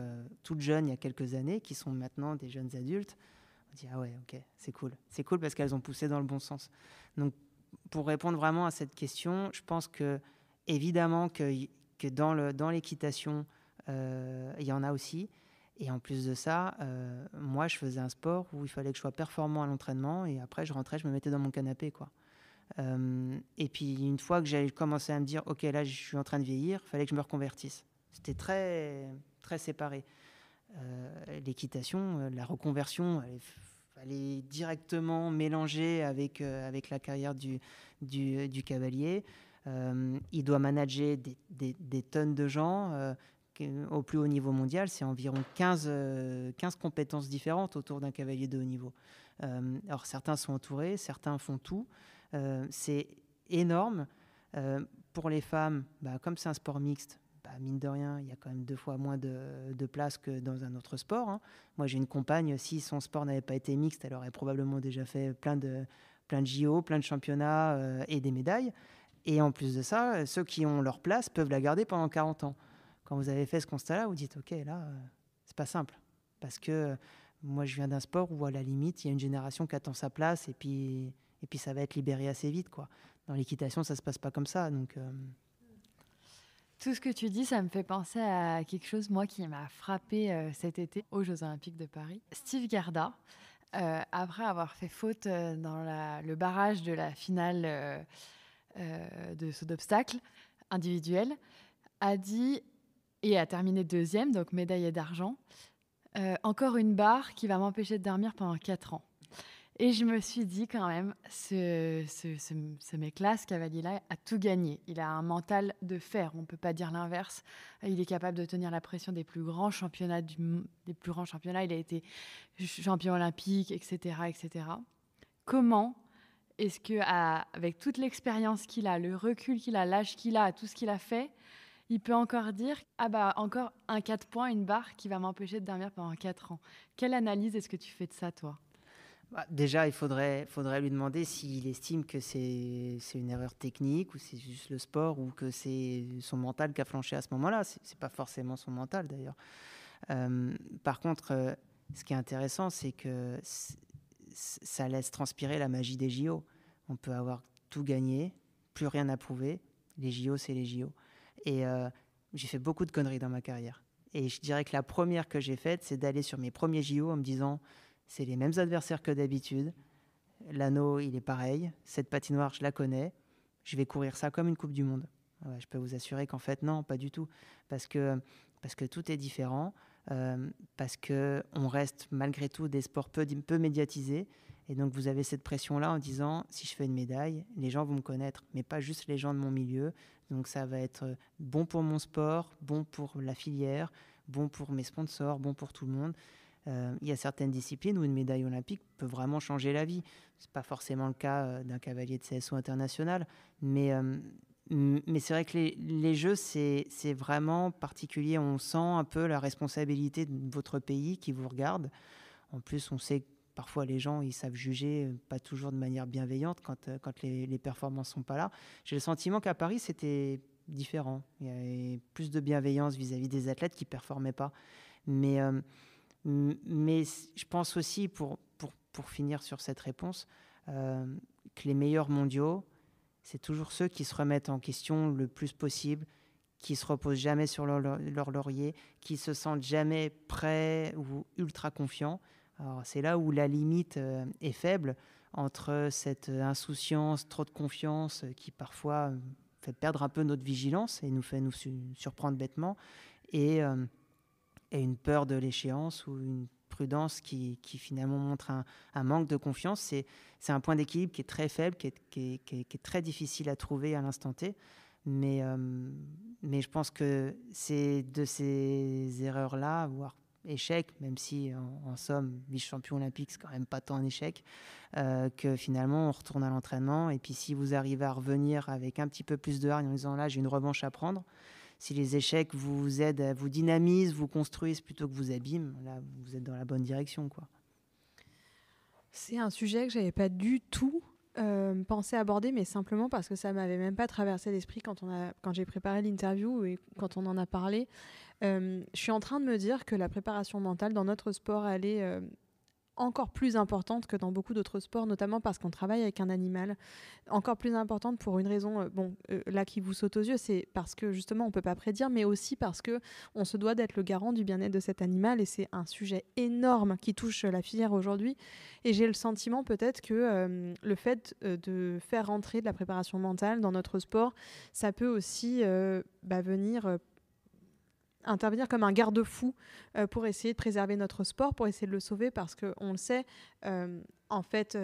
toutes jeunes il y a quelques années, qui sont maintenant des jeunes adultes, on dit « ah ouais, ok, c'est cool. C'est cool parce qu'elles ont poussé dans le bon sens. » Donc, pour répondre vraiment à cette question, je pense que évidemment que dans l'équitation, il y en a aussi. Et en plus de ça, moi, je faisais un sport où il fallait que je sois performant à l'entraînement, et après, je rentrais, je me mettais dans mon canapé, quoi. Et puis, une fois que j'avais commencé à me dire, ok, là, je suis en train de vieillir, il fallait que je me reconvertisse. C'était très, très séparé. L'équitation, la reconversion, elle est directement mélangée avec la carrière du cavalier. Il doit manager des tonnes de gens. Au plus haut niveau mondial, c'est environ 15 compétences différentes autour d'un cavalier de haut niveau. Alors, certains sont entourés, certains font tout. C'est énorme. Pour les femmes, comme c'est un sport mixte, mine de rien, il y a quand même 2 fois moins de places que dans un autre sport. Hein. Moi, j'ai une compagne, si son sport n'avait pas été mixte, elle aurait probablement déjà fait plein de JO, plein de championnats et des médailles. Et en plus de ça, ceux qui ont leur place peuvent la garder pendant 40 ans. Quand vous avez fait ce constat-là, vous dites, OK, là, c'est pas simple. Parce que moi, je viens d'un sport où, à la limite, il y a une génération qui attend sa place et puis ça va être libéré assez vite, quoi. Dans l'équitation, ça se passe pas comme ça. Donc, Tout ce que tu dis, ça me fait penser à quelque chose, moi, qui m'a frappé cet été aux Jeux Olympiques de Paris. Steve Gerda, après avoir fait faute dans le barrage de la finale de saut d'obstacle individuel, a dit, et a terminé 2e, donc médaillé d'argent, encore une barre qui va m'empêcher de dormir pendant 4 ans. Et je me suis dit quand même, ce mec-là, ce cavalier-là, a tout gagné. Il a un mental de fer, on ne peut pas dire l'inverse. Il est capable de tenir la pression des plus grands championnats. Il a été champion olympique, etc., etc. Comment est-ce qu'avec toute l'expérience qu'il a, le recul qu'il a, l'âge qu'il a, tout ce qu'il a fait, il peut encore dire « Ah bah, encore un 4 points, une barre qui va m'empêcher de dormir pendant 4 ans ». Quelle analyse est-ce que tu fais de ça, toi ? Déjà, il faudrait lui demander s'il estime que c'est une erreur technique ou c'est juste le sport ou que c'est son mental qui a flanché à ce moment-là. C'est pas forcément son mental, d'ailleurs. Par contre, ce qui est intéressant, c'est que ça laisse transpirer la magie des JO. On peut avoir tout gagné, plus rien à prouver. Les JO, c'est les JO. Et j'ai fait beaucoup de conneries dans ma carrière. Et je dirais que la première que j'ai faite, c'est d'aller sur mes premiers JO en me disant... C'est les mêmes adversaires que d'habitude. L'anneau, il est pareil. Cette patinoire, je la connais. Je vais courir ça comme une Coupe du Monde. Ouais, je peux vous assurer qu'en fait, non, pas du tout. Parce que tout est différent. Parce qu'on reste malgré tout des sports peu médiatisés. Et donc, vous avez cette pression-là en disant, si je fais une médaille, les gens vont me connaître. Mais pas juste les gens de mon milieu. Donc, ça va être bon pour mon sport, bon pour la filière, bon pour mes sponsors, bon pour tout le monde. Il y a certaines disciplines où une médaille olympique peut vraiment changer la vie. Ce n'est pas forcément le cas d'un cavalier de CSO international, mais c'est vrai que les Jeux, c'est vraiment particulier. On sent un peu la responsabilité de votre pays qui vous regarde. En plus, on sait que parfois les gens, ils savent juger, pas toujours de manière bienveillante quand les performances ne sont pas là. J'ai le sentiment qu'à Paris, c'était différent. Il y avait plus de bienveillance vis-à-vis des athlètes qui ne performaient pas. Mais je pense aussi, pour finir sur cette réponse, que les meilleurs mondiaux, c'est toujours ceux qui se remettent en question le plus possible, qui se reposent jamais sur leur laurier, qui se sentent jamais prêts ou ultra confiants. Alors, c'est là où la limite est faible entre cette insouciance, trop de confiance qui parfois fait perdre un peu notre vigilance et nous fait nous surprendre bêtement, et une peur de l'échéance ou une prudence qui finalement montre un manque de confiance. C'est un point d'équilibre qui est très faible, qui est très difficile à trouver à l'instant T. Mais je pense que c'est de ces erreurs-là, voire échecs, même si en somme, vice-champion olympique, c'est quand même pas tant un échec, que finalement on retourne à l'entraînement. Et puis si vous arrivez à revenir avec un petit peu plus de hargne en disant là, j'ai une revanche à prendre, si les échecs vous aident, vous dynamisent, vous construisent plutôt que vous abîment, là, vous êtes dans la bonne direction, quoi. C'est un sujet que je n'avais pas du tout pensé aborder, mais simplement parce que ça ne m'avait même pas traversé l'esprit quand j'ai préparé l'interview et quand on en a parlé. Je suis en train de me dire que la préparation mentale dans notre sport, elle est encore plus importante que dans beaucoup d'autres sports, notamment parce qu'on travaille avec un animal. Encore plus importante pour une raison là qui vous saute aux yeux, c'est parce que justement on ne peut pas prédire, mais aussi parce qu'on se doit d'être le garant du bien-être de cet animal, et c'est un sujet énorme qui touche la filière aujourd'hui. Et j'ai le sentiment peut-être que le fait de faire rentrer de la préparation mentale dans notre sport, ça peut aussi venir intervenir comme un garde-fou pour essayer de préserver notre sport, pour essayer de le sauver, parce qu'on le sait, en fait,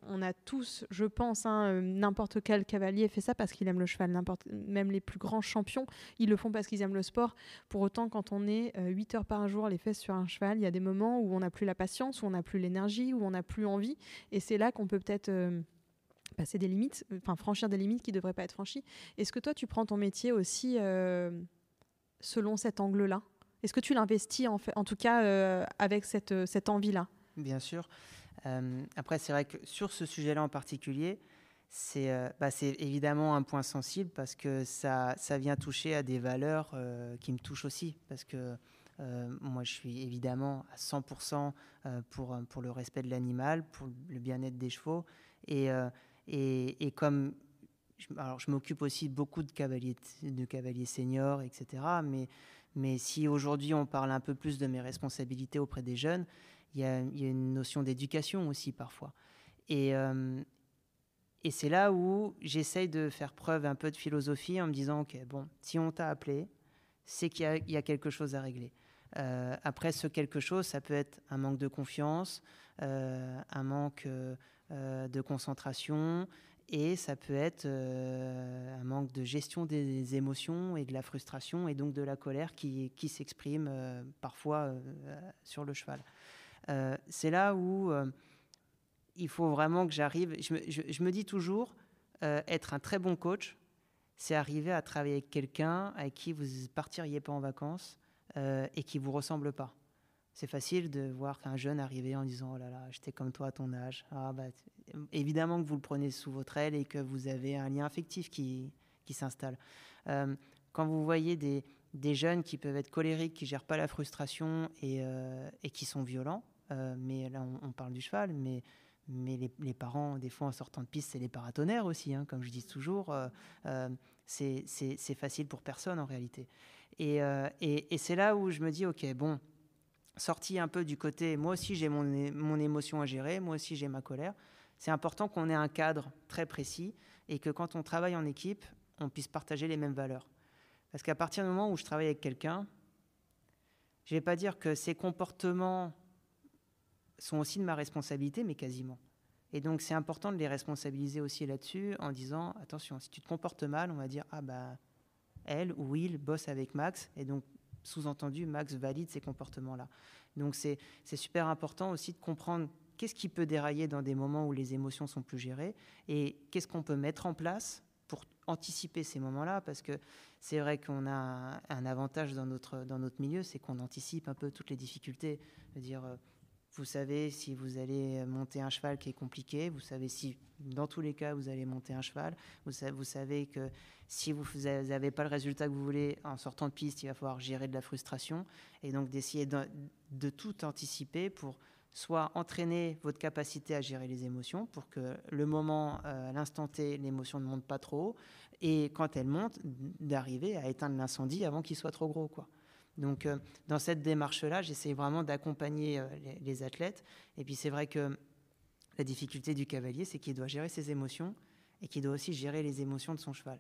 on a tous, je pense, n'importe quel cavalier fait ça parce qu'il aime le cheval, même les plus grands champions, ils le font parce qu'ils aiment le sport. Pour autant, quand on est 8 heures par jour les fesses sur un cheval, il y a des moments où on n'a plus la patience, où on n'a plus l'énergie, où on n'a plus envie, et c'est là qu'on peut peut-être passer des limites, franchir des limites qui ne devraient pas être franchies. Est-ce que toi, tu prends ton métier aussi selon cet angle-là? Est-ce que tu l'investis en tout cas avec cette envie-là? Bien sûr. Après, c'est vrai que sur ce sujet-là en particulier, c'est évidemment un point sensible parce que ça vient toucher à des valeurs qui me touchent aussi. Parce que moi, je suis évidemment à 100% pour le respect de l'animal, pour le bien-être des chevaux. Et comme je m'occupe aussi beaucoup de cavaliers seniors, etc. Mais si aujourd'hui on parle un peu plus de mes responsabilités auprès des jeunes, il y a une notion d'éducation aussi parfois. Et c'est là où j'essaye de faire preuve un peu de philosophie en me disant, ok, bon, si on t'a appelé, c'est qu'il y a quelque chose à régler. Après, ce quelque chose, ça peut être un manque de confiance, un manque de concentration, et ça peut être un manque de gestion des émotions et de la frustration, et donc de la colère qui s'exprime parfois sur le cheval. C'est là où il faut vraiment que j'arrive. Je me dis toujours, être un très bon coach, c'est arriver à travailler avec quelqu'un avec qui vous ne partiriez pas en vacances et qui ne vous ressemble pas. C'est facile de voir qu'un jeune arriver en disant « Oh là là, j'étais comme toi à ton âge. » Évidemment que vous le prenez sous votre aile et que vous avez un lien affectif qui s'installe. Quand vous voyez des jeunes qui peuvent être colériques, qui ne gèrent pas la frustration et qui sont violents, mais là on parle du cheval, mais les parents, des fois en sortant de piste, c'est les paratonnerres aussi, hein, comme je dis toujours, c'est facile pour personne en réalité. Et c'est là où je me dis, ok, bon, sorti un peu du côté, moi aussi j'ai mon émotion à gérer, moi aussi j'ai ma colère, c'est important qu'on ait un cadre très précis et que quand on travaille en équipe, on puisse partager les mêmes valeurs. Parce qu'à partir du moment où je travaille avec quelqu'un, je ne vais pas dire que ses comportements sont aussi de ma responsabilité, mais quasiment. Et donc, c'est important de les responsabiliser aussi là-dessus en disant, attention, si tu te comportes mal, on va dire, ah bah, elle ou il bosse avec Max, et donc, sous-entendu, Max valide ces comportements-là. Donc, c'est super important aussi de comprendre qu'est-ce qui peut dérailler dans des moments où les émotions sont plus gérées, et qu'est-ce qu'on peut mettre en place pour anticiper ces moments-là, parce que c'est vrai qu'on a un avantage dans notre milieu, c'est qu'on anticipe un peu toutes les difficultés. C'est-à-dire, vous savez si vous allez monter un cheval qui est compliqué, vous savez si, dans tous les cas, vous allez monter un cheval, vous savez que si vous n'avez pas le résultat que vous voulez en sortant de piste, il va falloir gérer de la frustration, et donc d'essayer de tout anticiper pour soit entraîner votre capacité à gérer les émotions pour que le moment, à l'instant T, l'émotion ne monte pas trop, et quand elle monte, d'arriver à éteindre l'incendie avant qu'il soit trop gros, quoi. Donc, dans cette démarche-là, j'essaie vraiment d'accompagner les athlètes. Et puis, c'est vrai que la difficulté du cavalier, c'est qu'il doit gérer ses émotions et qu'il doit aussi gérer les émotions de son cheval.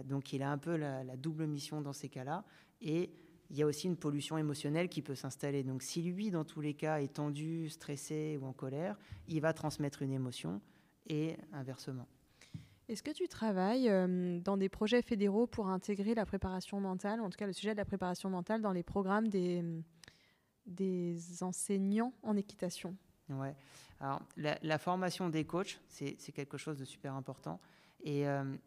Donc, il a un peu la double mission dans ces cas-là. Et il y a aussi une pollution émotionnelle qui peut s'installer. Donc, si lui, dans tous les cas, est tendu, stressé ou en colère, il va transmettre une émotion et inversement. Est-ce que tu travailles dans des projets fédéraux pour intégrer la préparation mentale, en tout cas le sujet de la préparation mentale, dans les programmes des enseignants en équitation? Ouais. Alors, la formation des coachs, c'est quelque chose de super important. Et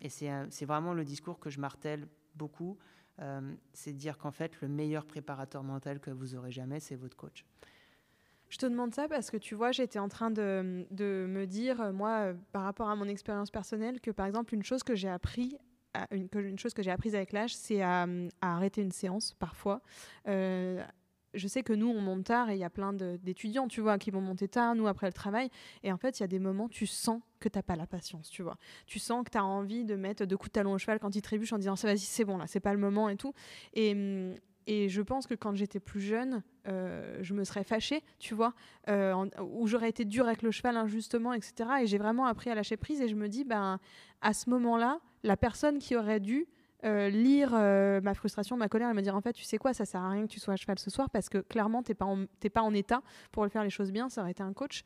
c'est vraiment le discours que je martèle beaucoup. C'est de dire qu'en fait, le meilleur préparateur mental que vous aurez jamais, c'est votre coach. Je te demande ça parce que tu vois, j'étais en train de me dire, moi, par rapport à mon expérience personnelle, que par exemple, une chose que j'ai apprise avec l'âge, c'est à arrêter une séance parfois. Je sais que nous, on monte tard et il y a plein d'étudiants, tu vois, qui vont monter tard, nous, après le travail. Et en fait, il y a des moments, tu sens que tu n'as pas la patience, tu vois. Tu sens que tu as envie de mettre 2 coups de talon au cheval quand il trébuche en disant, vas-y, c'est bon, là, c'est pas le moment et tout. Et je pense que quand j'étais plus jeune, je me serais fâchée, tu vois, où j'aurais été dure avec le cheval injustement, etc. Et j'ai vraiment appris à lâcher prise. Et je me dis, à ce moment-là, la personne qui aurait dû lire ma frustration, ma colère et me dire, en fait, tu sais quoi, ça sert à rien que tu sois à cheval ce soir parce que clairement, t'es pas en état pour le faire les choses bien. Ça aurait été un coach.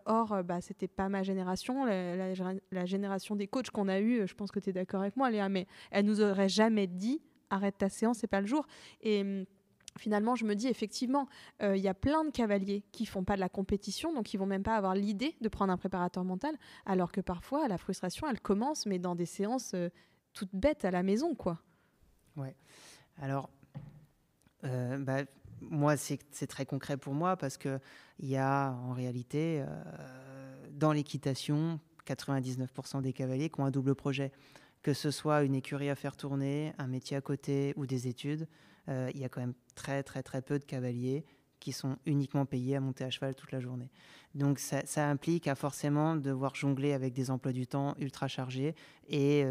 Or, c'était pas ma génération. La génération des coachs qu'on a eue, je pense que tu es d'accord avec moi, Léa, mais elle nous aurait jamais dit, arrête ta séance, c'est pas le jour. Et finalement, je me dis, effectivement, il y a plein de cavaliers qui font pas de la compétition, donc ils vont même pas avoir l'idée de prendre un préparateur mental, alors que parfois, la frustration, elle commence, mais dans des séances toutes bêtes à la maison, quoi. Ouais. Alors, Moi, c'est très concret pour moi parce qu'il y a en réalité, dans l'équitation, 99% des cavaliers qui ont un double projet. Que ce soit une écurie à faire tourner, un métier à côté ou des études, il y a quand même très, très, très peu de cavaliers qui sont uniquement payés à monter à cheval toute la journée. Donc ça implique à forcément devoir jongler avec des emplois du temps ultra chargés et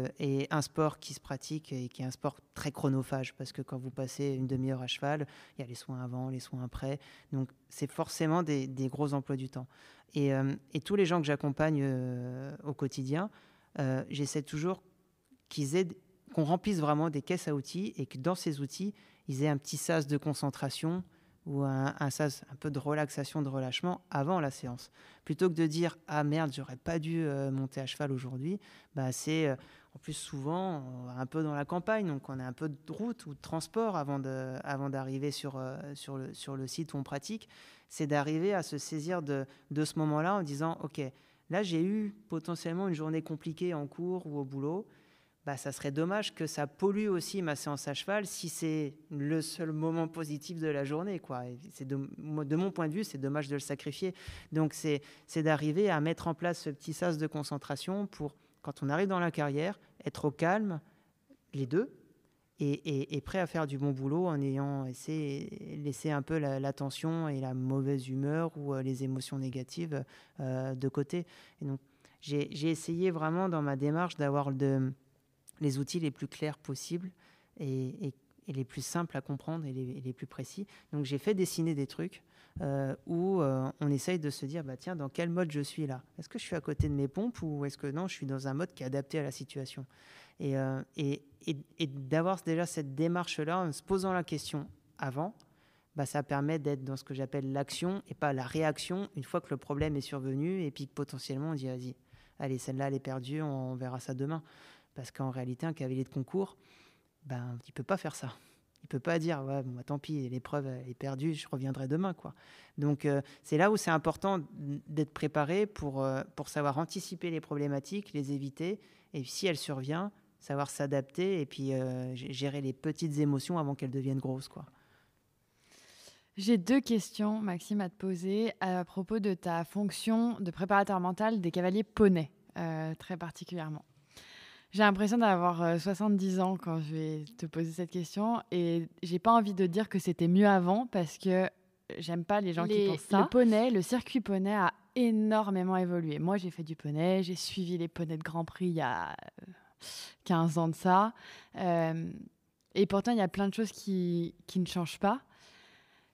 un sport qui se pratique et qui est un sport très chronophage parce que quand vous passez une demi-heure à cheval, il y a les soins avant, les soins après. Donc c'est forcément des gros emplois du temps. Et tous les gens que j'accompagne au quotidien, j'essaie toujours qu'on remplisse vraiment des caisses à outils et que dans ces outils, ils aient un petit sas de concentration ou un sas un peu de relaxation, de relâchement avant la séance. Plutôt que de dire « Ah merde, j'aurais pas dû monter à cheval aujourd'hui », c'est en plus souvent un peu dans la campagne, donc on a un peu de route ou de transport avant d'arriver sur le site où on pratique. C'est d'arriver à se saisir de ce moment-là en disant « Ok, là j'ai eu potentiellement une journée compliquée en cours ou au boulot ». Ça serait dommage que ça pollue aussi ma séance à cheval si c'est le seul moment positif de la journée, quoi. De mon point de vue, c'est dommage de le sacrifier. Donc, c'est d'arriver à mettre en place ce petit sas de concentration pour, quand on arrive dans la carrière, être au calme, les deux, et prêt à faire du bon boulot en ayant laissé un peu la tension et la mauvaise humeur ou les émotions négatives de côté. Et donc, j'ai essayé vraiment dans ma démarche d'avoir les outils les plus clairs possibles et les plus simples à comprendre et les plus précis. Donc, j'ai fait dessiner des trucs où on essaye de se dire, tiens, dans quel mode je suis là ? Est-ce que je suis à côté de mes pompes ou est-ce que non, je suis dans un mode qui est adapté à la situation ? Et d'avoir déjà cette démarche-là, en se posant la question avant, ça permet d'être dans ce que j'appelle l'action et pas la réaction une fois que le problème est survenu et puis que potentiellement on dit, vas-y, allez, celle-là, elle est perdue, on verra ça demain. Parce qu'en réalité, un cavalier de concours, il ne peut pas faire ça. Il ne peut pas dire, ouais, bon, tant pis, l'épreuve est perdue, je reviendrai demain, quoi. Donc, c'est là où c'est important d'être préparé pour savoir anticiper les problématiques, les éviter, et si elles surviennent, savoir s'adapter et puis gérer les petites émotions avant qu'elles deviennent grosses, quoi. J'ai 2 questions, Maxime, à te poser à propos de ta fonction de préparateur mental des cavaliers poneys, très particulièrement. J'ai l'impression d'avoir 70 ans quand je vais te poser cette question et j'ai pas envie de dire que c'était mieux avant parce que j'aime pas les gens qui pensent ça. Le circuit poney a énormément évolué. Moi, j'ai fait du poney, j'ai suivi les poneys de Grand Prix il y a 15 ans de ça. Et pourtant, il y a plein de choses qui ne changent pas.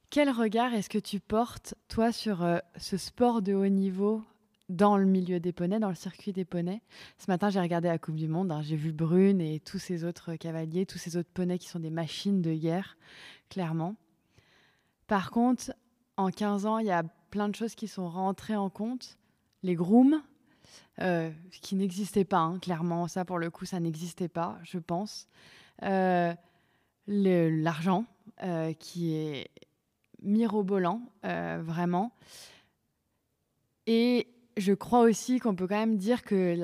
Quel regard est-ce que tu portes, toi, sur ce sport de haut niveau dans le milieu des poneys, dans le circuit des poneys? Ce matin, j'ai regardé la Coupe du Monde, j'ai vu Brune et tous ces autres cavaliers, tous ces autres poneys qui sont des machines de guerre, clairement. Par contre, en 15 ans, il y a plein de choses qui sont rentrées en compte. Les grooms, qui n'existaient pas, clairement, ça pour le coup, ça n'existait pas, je pense. L'argent, qui est mirobolant, vraiment. Et je crois aussi qu'on peut quand même dire que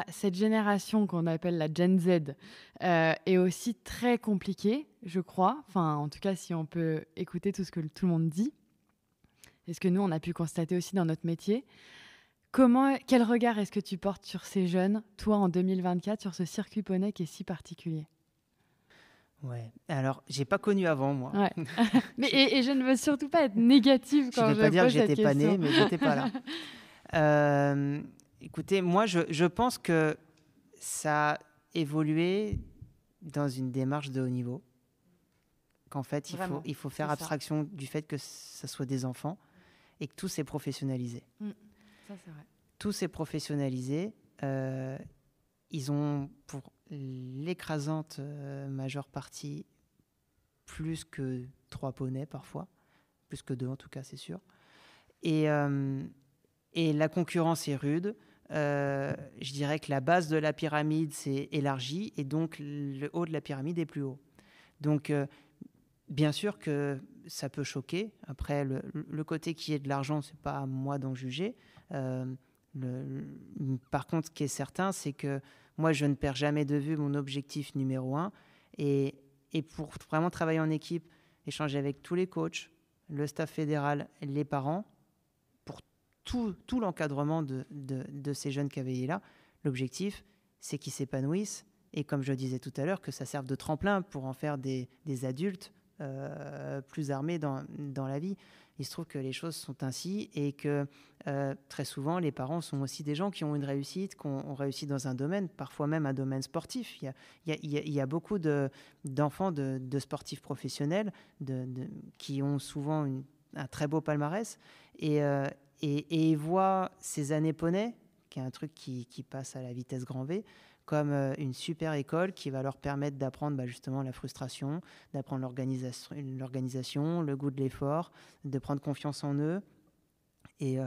cette génération qu'on appelle la Gen Z est aussi très compliquée, je crois. Enfin, en tout cas, si on peut écouter tout ce que tout le monde dit. Et ce que nous, on a pu constater aussi dans notre métier. Quel regard est-ce que tu portes sur ces jeunes, toi, en 2024, sur ce circuit poney qui est si particulier ? Ouais. Alors, j'ai pas connu avant, moi. Ouais. Mais et je ne veux surtout pas être négative quand je pose cette question. Je ne veux pas dire que j'étais pas née, mais j'étais pas là. Écoutez, moi, je pense que ça a évolué dans une démarche de haut niveau. Qu'en fait, il faut faire abstraction du fait que ça soit des enfants et que tout s'est professionnalisé. Ça, c'est vrai. Tout s'est professionnalisé. Ils ont, pour l'écrasante majeure partie, plus que 3 poneys parfois. Plus que 2 en tout cas, c'est sûr. Et la concurrence est rude. Je dirais que la base de la pyramide s'est élargie et donc le haut de la pyramide est plus haut. Donc, bien sûr que ça peut choquer. Après, le côté qui est de l'argent, ce n'est pas à moi d'en juger. Par contre, ce qui est certain, c'est que moi, je ne perds jamais de vue mon objectif numéro 1. Et pour vraiment travailler en équipe, échanger avec tous les coachs, le staff fédéral, les parents, pour tout l'encadrement de ces jeunes cavaliers-là. L'objectif, c'est qu'ils s'épanouissent et, comme je disais tout à l'heure, que ça serve de tremplin pour en faire des adultes plus armés dans la vie. Il se trouve que les choses sont ainsi et que très souvent, les parents sont aussi des gens qui ont une réussite, qui ont réussi dans un domaine, parfois même un domaine sportif. Il y a beaucoup d'enfants de sportifs professionnels qui ont souvent un très beau palmarès et ils voient ces années poney, qui est un truc qui passe à la vitesse grand V, comme une super école qui va leur permettre d'apprendre justement la frustration, d'apprendre l'organisation, le goût de l'effort, de prendre confiance en eux. Et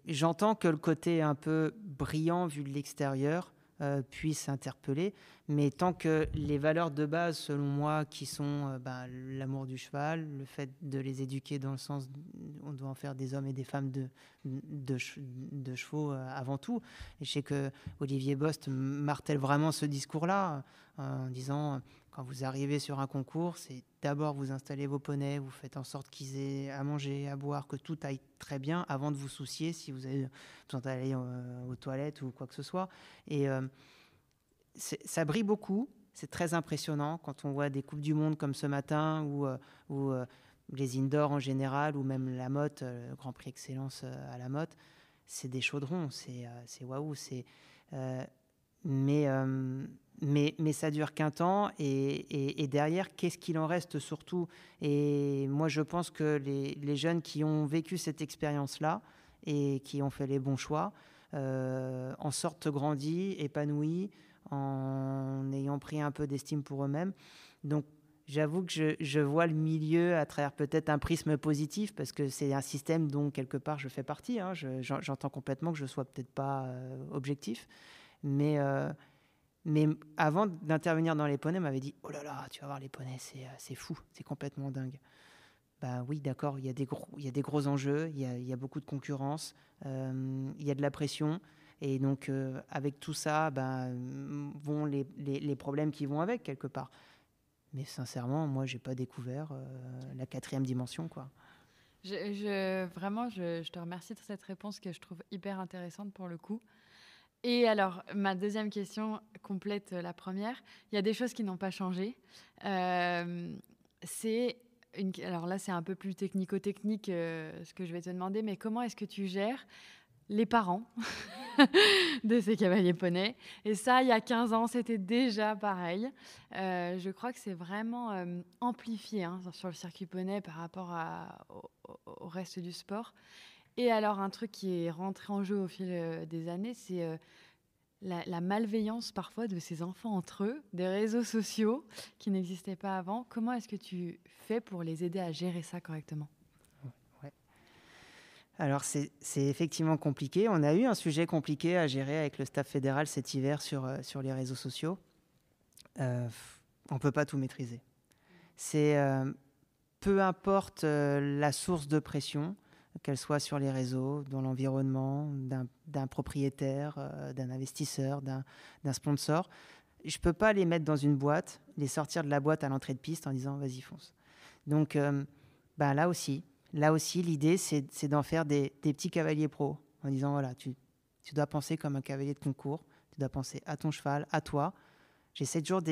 j'entends que le côté un peu brillant vu de l'extérieur puisse interpeller, mais tant que les valeurs de base, selon moi, qui sont l'amour du cheval, le fait de les éduquer dans le sens on doit en faire des hommes et des femmes de chevaux avant tout. Et je sais que Olivier Bost martèle vraiment ce discours-là en disant quand vous arrivez sur un concours, c'est d'abord vous installez vos poneys, vous faites en sorte qu'ils aient à manger, à boire, que tout aille très bien avant de vous soucier si vous avez besoin d'aller aux toilettes ou quoi que ce soit. Et ça brille beaucoup, c'est très impressionnant quand on voit des Coupes du Monde comme ce matin ou les indoors en général ou même la motte, le Grand Prix Excellence à la motte. C'est des chaudrons, c'est waouh, mais ça dure qu'un temps et derrière, qu'est-ce qu'il en reste surtout? Et moi, je pense que les jeunes qui ont vécu cette expérience-là et qui ont fait les bons choix en sortent grandis, épanouis, en ayant pris un peu d'estime pour eux-mêmes. Donc, j'avoue que je vois le milieu à travers peut-être un prisme positif parce que c'est un système dont, quelque part, je fais partie. Hein. J'entends complètement que je ne sois peut-être pas objectif. Mais avant d'intervenir dans les poneys, on m'avait dit « Oh là là, tu vas voir les poneys, c'est fou, c'est complètement dingue. » Oui, d'accord, il y a des gros enjeux, il y a beaucoup de concurrence, il y a de la pression. Et donc, avec tout ça, vont les problèmes qui vont avec, quelque part. Mais sincèrement, moi, je n'ai pas découvert la 4e dimension, quoi. Vraiment, je te remercie de cette réponse que je trouve hyper intéressante pour le coup. Et alors, ma deuxième question complète la première. Il y a des choses qui n'ont pas changé. Alors là, c'est un peu plus technico-technique ce que je vais te demander, mais comment est-ce que tu gères les parents de ces cavaliers poneys? Et ça, il y a 15 ans, c'était déjà pareil. Je crois que c'est vraiment amplifié sur le circuit poney par rapport au reste du sport. Et alors, un truc qui est rentré en jeu au fil des années, c'est la malveillance parfois de ces enfants entre eux, des réseaux sociaux qui n'existaient pas avant. Comment est-ce que tu fais pour les aider à gérer ça correctement? Ouais. Alors, c'est effectivement compliqué. On a eu un sujet compliqué à gérer avec le staff fédéral cet hiver sur les réseaux sociaux. On ne peut pas tout maîtriser. Peu importe la source de pression, qu'elle soit sur les réseaux, dans l'environnement, d'un propriétaire, d'un investisseur, d'un sponsor. Je ne peux pas les mettre dans une boîte, les sortir de la boîte à l'entrée de piste en disant « vas-y, fonce ». Donc là aussi, l'idée, c'est d'en faire des petits cavaliers pros, en disant « voilà, tu dois penser comme un cavalier de concours, tu dois penser à ton cheval, à toi ». J'essaie toujours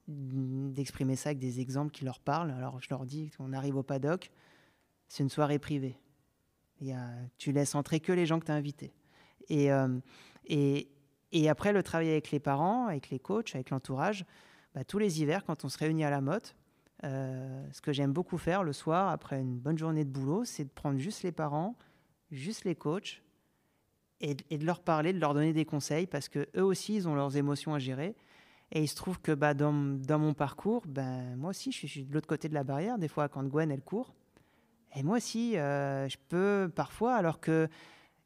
d'exprimer ça avec des exemples qui leur parlent. Alors, je leur dis, on arrive au paddock, c'est une soirée privée. Tu laisses entrer que les gens que tu as invités. Et après, le travail avec les parents, avec les coachs, avec l'entourage, tous les hivers, quand on se réunit à la motte, ce que j'aime beaucoup faire le soir, après une bonne journée de boulot, c'est de prendre juste les parents, juste les coachs, et de leur parler, de leur donner des conseils, parce qu'eux aussi, ils ont leurs émotions à gérer. Et il se trouve que dans mon parcours, moi aussi, je suis de l'autre côté de la barrière. Des fois, quand Gwen, elle court, et moi aussi, je peux parfois, alors que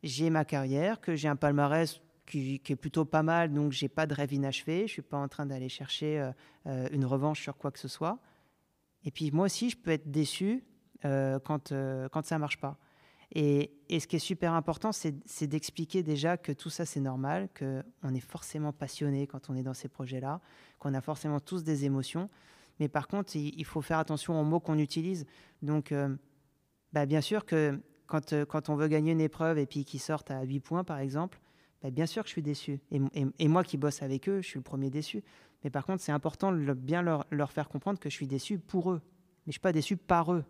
j'ai ma carrière, que j'ai un palmarès qui est plutôt pas mal, donc je n'ai pas de rêve inachevé, je ne suis pas en train d'aller chercher une revanche sur quoi que ce soit. Et puis moi aussi, je peux être déçu quand ça ne marche pas. Et ce qui est super important, c'est d'expliquer déjà que tout ça, c'est normal, qu'on est forcément passionné quand on est dans ces projets-là, qu'on a forcément tous des émotions, Mais par contre, il faut faire attention aux mots qu'on utilise. Donc, bien sûr que quand on veut gagner une épreuve et puis qu'ils sortent à 8 points, par exemple, bien sûr que je suis déçu. Et moi qui bosse avec eux, je suis le premier déçu. Mais par contre, c'est important de bien leur faire comprendre que je suis déçu pour eux. Mais je ne suis pas déçu par eux.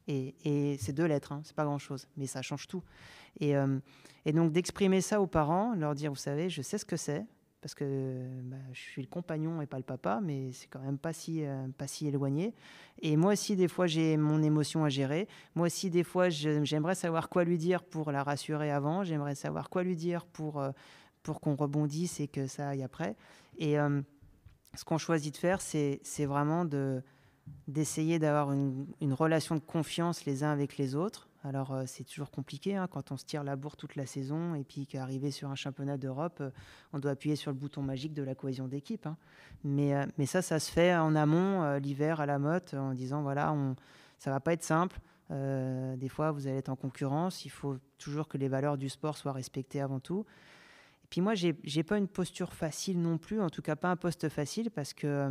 Et c'est 2 lettres, hein, c'est pas grand-chose. Mais ça change tout. Et donc, d'exprimer ça aux parents, leur dire, vous savez, je sais ce que c'est, parce que je suis le compagnon et pas le papa, mais c'est quand même pas si éloigné. Et moi aussi, des fois, j'ai mon émotion à gérer. Moi aussi, des fois, j'aimerais savoir quoi lui dire pour la rassurer avant. J'aimerais savoir quoi lui dire pour qu'on rebondisse et que ça aille après. Et ce qu'on choisit de faire, c'est vraiment d'essayer d'avoir une relation de confiance les uns avec les autres. Alors, c'est toujours compliqué hein, quand on se tire la bourre toute la saison et puis qu'arrivé sur un championnat d'Europe, on doit appuyer sur le bouton magique de la cohésion d'équipe. Hein. Mais ça se fait en amont, l'hiver à la Motte, en disant, voilà, ça ne va pas être simple. Des fois, vous allez être en concurrence. Il faut toujours que les valeurs du sport soient respectées avant tout. Et puis moi, j'ai pas une posture facile non plus, en tout cas pas un poste facile, parce que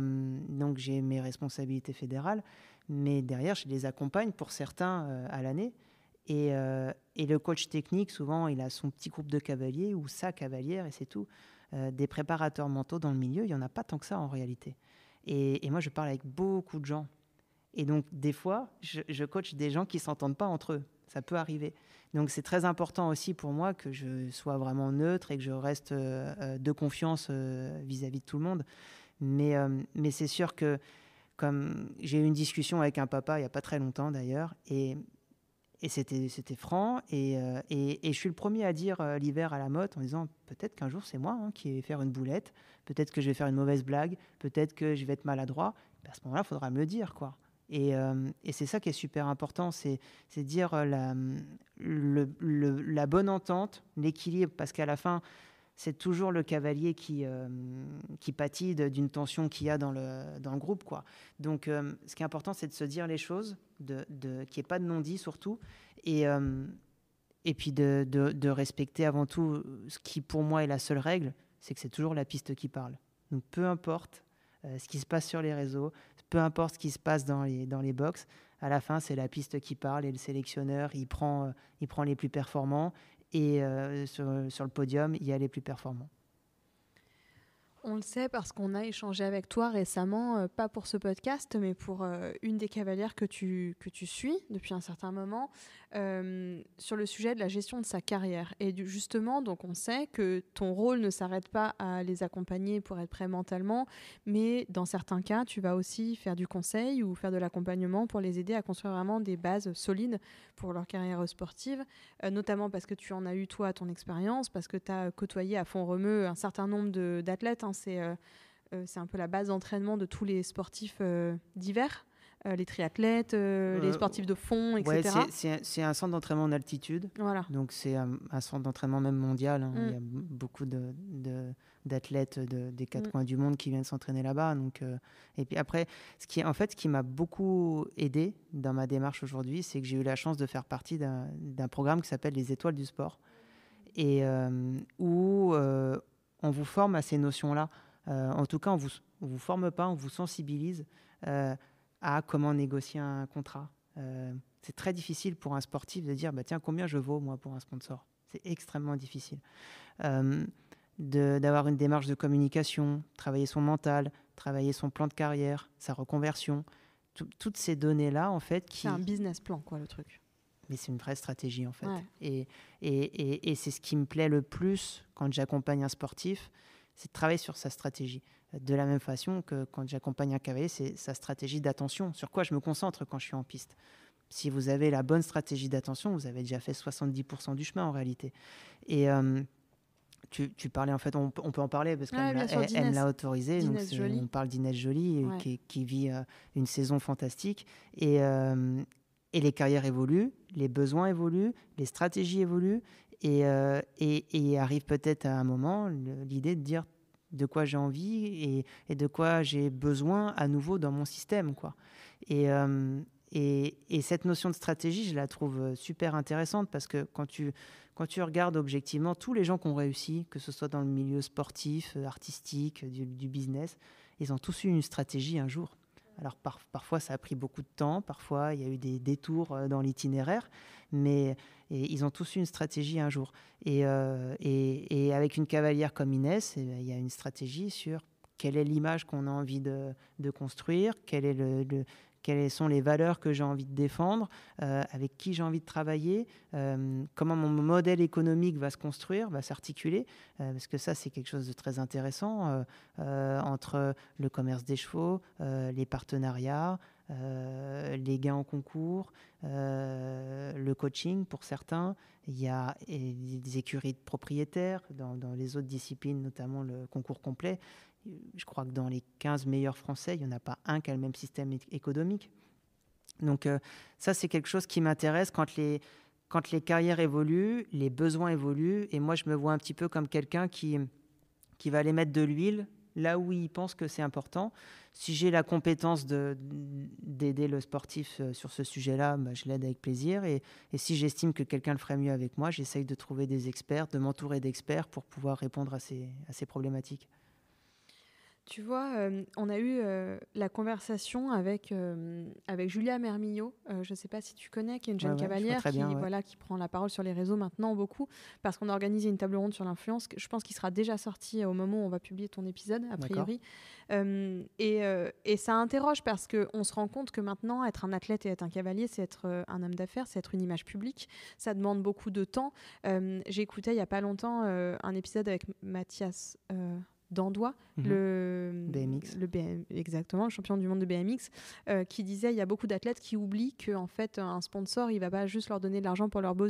donc j'ai mes responsabilités fédérales, mais derrière, je les accompagne pour certains à l'année. Et le coach technique, souvent, il a son petit groupe de cavaliers ou sa cavalière, et c'est tout. Des préparateurs mentaux dans le milieu, il n'y en a pas tant que ça en réalité. Et moi, je parle avec beaucoup de gens. Et donc, des fois, je coach des gens qui ne s'entendent pas entre eux. Ça peut arriver. Donc, c'est très important aussi pour moi que je sois vraiment neutre et que je reste de confiance vis-à-vis de tout le monde. Mais c'est sûr que, comme j'ai eu une discussion avec un papa il n'y a pas très longtemps d'ailleurs, et c'était franc, et je suis le premier à dire l'hiver à la Motte en disant peut-être qu'un jour c'est moi qui vais faire une boulette, peut-être que je vais faire une mauvaise blague, peut-être que je vais être maladroit. À ce moment-là, il faudra me le dire, quoi. Et c'est ça qui est super important, c'est dire la bonne entente, l'équilibre, parce qu'à la fin, c'est toujours le cavalier qui pâtit d'une tension qu'il y a dans le groupe, quoi. Donc, ce qui est important, c'est de se dire les choses, qu'il n'y ait pas de non-dit surtout, et puis de respecter avant tout ce qui, pour moi, est la seule règle, c'est que c'est toujours la piste qui parle. Donc, peu importe ce qui se passe sur les réseaux, peu importe ce qui se passe dans les box, à la fin, c'est la piste qui parle, et le sélectionneur, il prend les plus performants, et sur le podium, il y a les plus performants. On le sait parce qu'on a échangé avec toi récemment, pas pour ce podcast, mais pour une des cavalières que tu suis depuis un certain moment, sur le sujet de la gestion de sa carrière. Et justement, donc on sait que ton rôle ne s'arrête pas à les accompagner pour être prêt mentalement, mais dans certains cas, tu vas aussi faire du conseil ou faire de l'accompagnement pour les aider à construire vraiment des bases solides pour leur carrière sportive, notamment parce que tu en as eu, toi, ton expérience, parce que tu as côtoyé à Font-Romeu un certain nombre d'athlètes. C'est un peu la base d'entraînement de tous les sportifs d'hiver, les triathlètes, les sportifs de fond, etc. Ouais, c'est un centre d'entraînement en altitude. Voilà. Donc c'est un centre d'entraînement même mondial. Hein. Il y a beaucoup d'athlètes des 4 coins du monde qui viennent s'entraîner là-bas. Donc, et puis après, ce qui m'a beaucoup aidé dans ma démarche aujourd'hui, c'est que j'ai eu la chance de faire partie d'un programme qui s'appelle les Étoiles du sport, et où on vous forme à ces notions-là. En tout cas, on vous forme pas, on vous sensibilise à comment négocier un contrat. C'est très difficile pour un sportif de dire tiens, combien je vaux moi pour un sponsor. C'est extrêmement difficile. D'avoir une démarche de communication, travailler son mental, travailler son plan de carrière, sa reconversion. Toutes ces données-là, en fait, c'est un business plan, quoi, le truc. Mais c'est une vraie stratégie, en fait. Ouais. Et c'est ce qui me plaît le plus quand j'accompagne un sportif, c'est de travailler sur sa stratégie. De la même façon que quand j'accompagne un cavalier, c'est sa stratégie d'attention. Sur quoi je me concentre quand je suis en piste. Si vous avez la bonne stratégie d'attention, vous avez déjà fait 70% du chemin, en réalité. Et tu parlais, en fait, on peut en parler, parce qu'elle me l'a autorisé. Donc on parle d'Inès Joly, qui vit une saison fantastique. Et les carrières évoluent, les besoins évoluent, les stratégies évoluent, et arrive peut-être à un moment l'idée de dire de quoi j'ai envie et de quoi j'ai besoin à nouveau dans mon système, quoi. Et cette notion de stratégie, je la trouve super intéressante, parce que quand tu regardes objectivement tous les gens qui ont réussi, que ce soit dans le milieu sportif, artistique, du business, ils ont tous eu une stratégie un jour. Alors parfois, ça a pris beaucoup de temps, parfois, il y a eu des détours dans l'itinéraire, mais ils ont tous eu une stratégie un jour. Et avec une cavalière comme Inès, il y a une stratégie sur quelle est l'image qu'on a envie de construire, quelles sont les valeurs que j'ai envie de défendre, avec qui j'ai envie de travailler, comment mon modèle économique va se construire, va s'articuler, parce que ça, c'est quelque chose de très intéressant entre le commerce des chevaux, les partenariats, les gains en concours, le coaching pour certains. Il y a des écuries de propriétaires dans les autres disciplines, notamment le concours complet. Je crois que dans les 15 meilleurs Français, il n'y en a pas un qui a le même système économique. Donc ça, c'est quelque chose qui m'intéresse quand les carrières évoluent, les besoins évoluent. Et moi, je me vois un petit peu comme quelqu'un qui va aller mettre de l'huile là où il pense que c'est important. Si j'ai la compétence d'aider le sportif sur ce sujet-là, je l'aide avec plaisir. Et si j'estime que quelqu'un le ferait mieux avec moi, j'essaye de trouver des experts, de m'entourer d'experts pour pouvoir répondre à ces problématiques. Tu vois, on a eu la conversation avec Julia Mermillot, je ne sais pas si tu connais, qui est une jeune cavalière qui prend la parole sur les réseaux maintenant beaucoup, parce qu'on a organisé une table ronde sur l'influence, je pense qu'il sera déjà sorti au moment où on va publier ton épisode, a priori. Et ça interroge parce qu'on se rend compte que maintenant, être un athlète et être un cavalier, c'est être un homme d'affaires, c'est être une image publique, ça demande beaucoup de temps. J'ai écouté il n'y a pas longtemps un épisode avec Mathias... Dandois, exactement, le champion du monde de BMX, qui disait il y a beaucoup d'athlètes qui oublient qu'en fait un sponsor il va pas juste leur donner de l'argent pour leurs beaux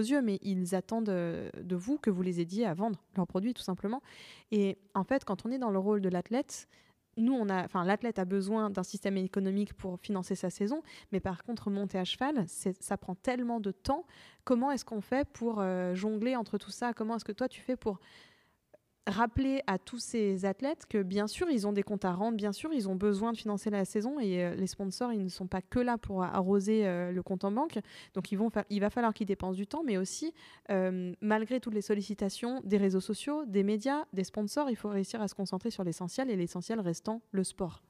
yeux, mais ils attendent de vous que vous les aidiez à vendre leurs produits tout simplement. Et en fait, quand on est dans le rôle de l'athlète, l'athlète a besoin d'un système économique pour financer sa saison, mais par contre monter à cheval, ça prend tellement de temps. Comment est-ce qu'on fait pour jongler entre tout ça? Comment est-ce que toi tu fais pour rappeler à tous ces athlètes que bien sûr ils ont des comptes à rendre, bien sûr ils ont besoin de financer la saison et les sponsors ils ne sont pas que là pour arroser le compte en banque, donc il va falloir qu'ils dépensent du temps, mais aussi malgré toutes les sollicitations des réseaux sociaux, des médias, des sponsors, il faut réussir à se concentrer sur l'essentiel et l'essentiel restant le sport.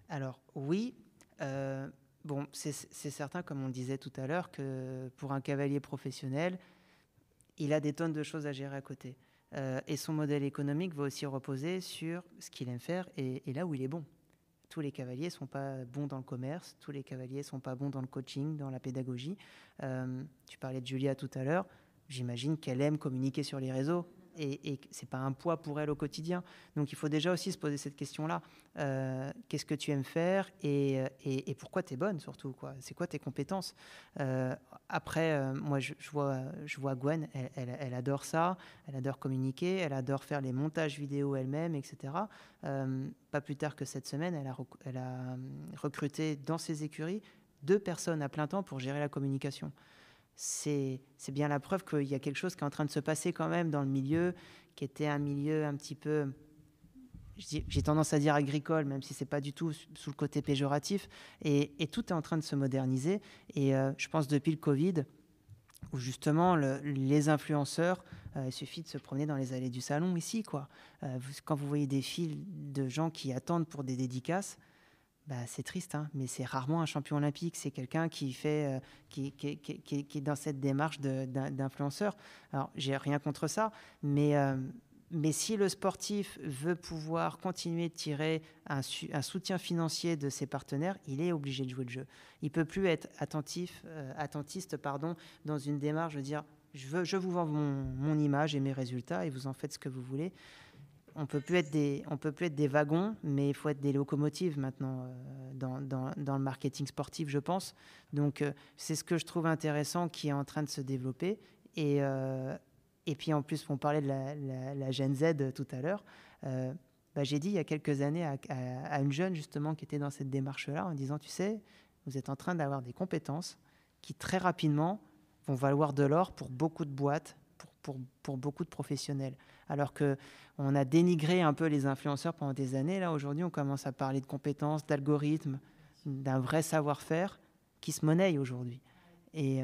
Alors oui, c'est certain, comme on le disait tout à l'heure, que pour un cavalier professionnel il a des tonnes de choses à gérer à côté. Et son modèle économique va aussi reposer sur ce qu'il aime faire et là où il est bon. Tous les cavaliers ne sont pas bons dans le commerce, tous les cavaliers ne sont pas bons dans le coaching, dans la pédagogie. Tu parlais de Julia tout à l'heure, j'imagine qu'elle aime communiquer sur les réseaux et ce n'est pas un poids pour elle au quotidien. Donc il faut déjà aussi se poser cette question-là. Qu'est-ce que tu aimes faire et pourquoi tu es bonne surtout, quoi. C'est quoi tes compétences? Après, moi je vois Gwen, elle adore ça, elle adore communiquer, elle adore faire les montages vidéo elle-même, etc. Pas plus tard que cette semaine, elle a recruté dans ses écuries 2 personnes à plein temps pour gérer la communication. C'est bien la preuve qu'il y a quelque chose qui est en train de se passer quand même dans le milieu, qui était un milieu un petit peu, j'ai tendance à dire agricole, même si ce n'est pas du tout sous le côté péjoratif, et tout est en train de se moderniser. Et je pense depuis le Covid, où justement les influenceurs, il suffit de se promener dans les allées du salon ici, quoi. Quand vous voyez des files de gens qui attendent pour des dédicaces, c'est triste, hein, mais c'est rarement un champion olympique. C'est quelqu'un qui est dans cette démarche d'influenceur. Alors, j'ai rien contre ça, mais si le sportif veut pouvoir continuer de tirer un soutien financier de ses partenaires, il est obligé de jouer le jeu. Il ne peut plus être attentiste dans une démarche de dire je vous vends mon image et mes résultats et vous en faites ce que vous voulez. On peut plus être des wagons, mais il faut être des locomotives maintenant dans le marketing sportif, je pense. Donc, c'est ce que je trouve intéressant qui est en train de se développer. Et puis, en plus, on parlait de la Gen Z tout à l'heure. J'ai dit il y a quelques années à une jeune, justement, qui était dans cette démarche-là, en disant, tu sais, vous êtes en train d'avoir des compétences qui, très rapidement, vont valoir de l'or pour beaucoup de boîtes, pour beaucoup de professionnels. Alors qu'on a dénigré un peu les influenceurs pendant des années. Là, aujourd'hui, on commence à parler de compétences, d'algorithmes, d'un vrai savoir-faire qui se monnaie aujourd'hui. Et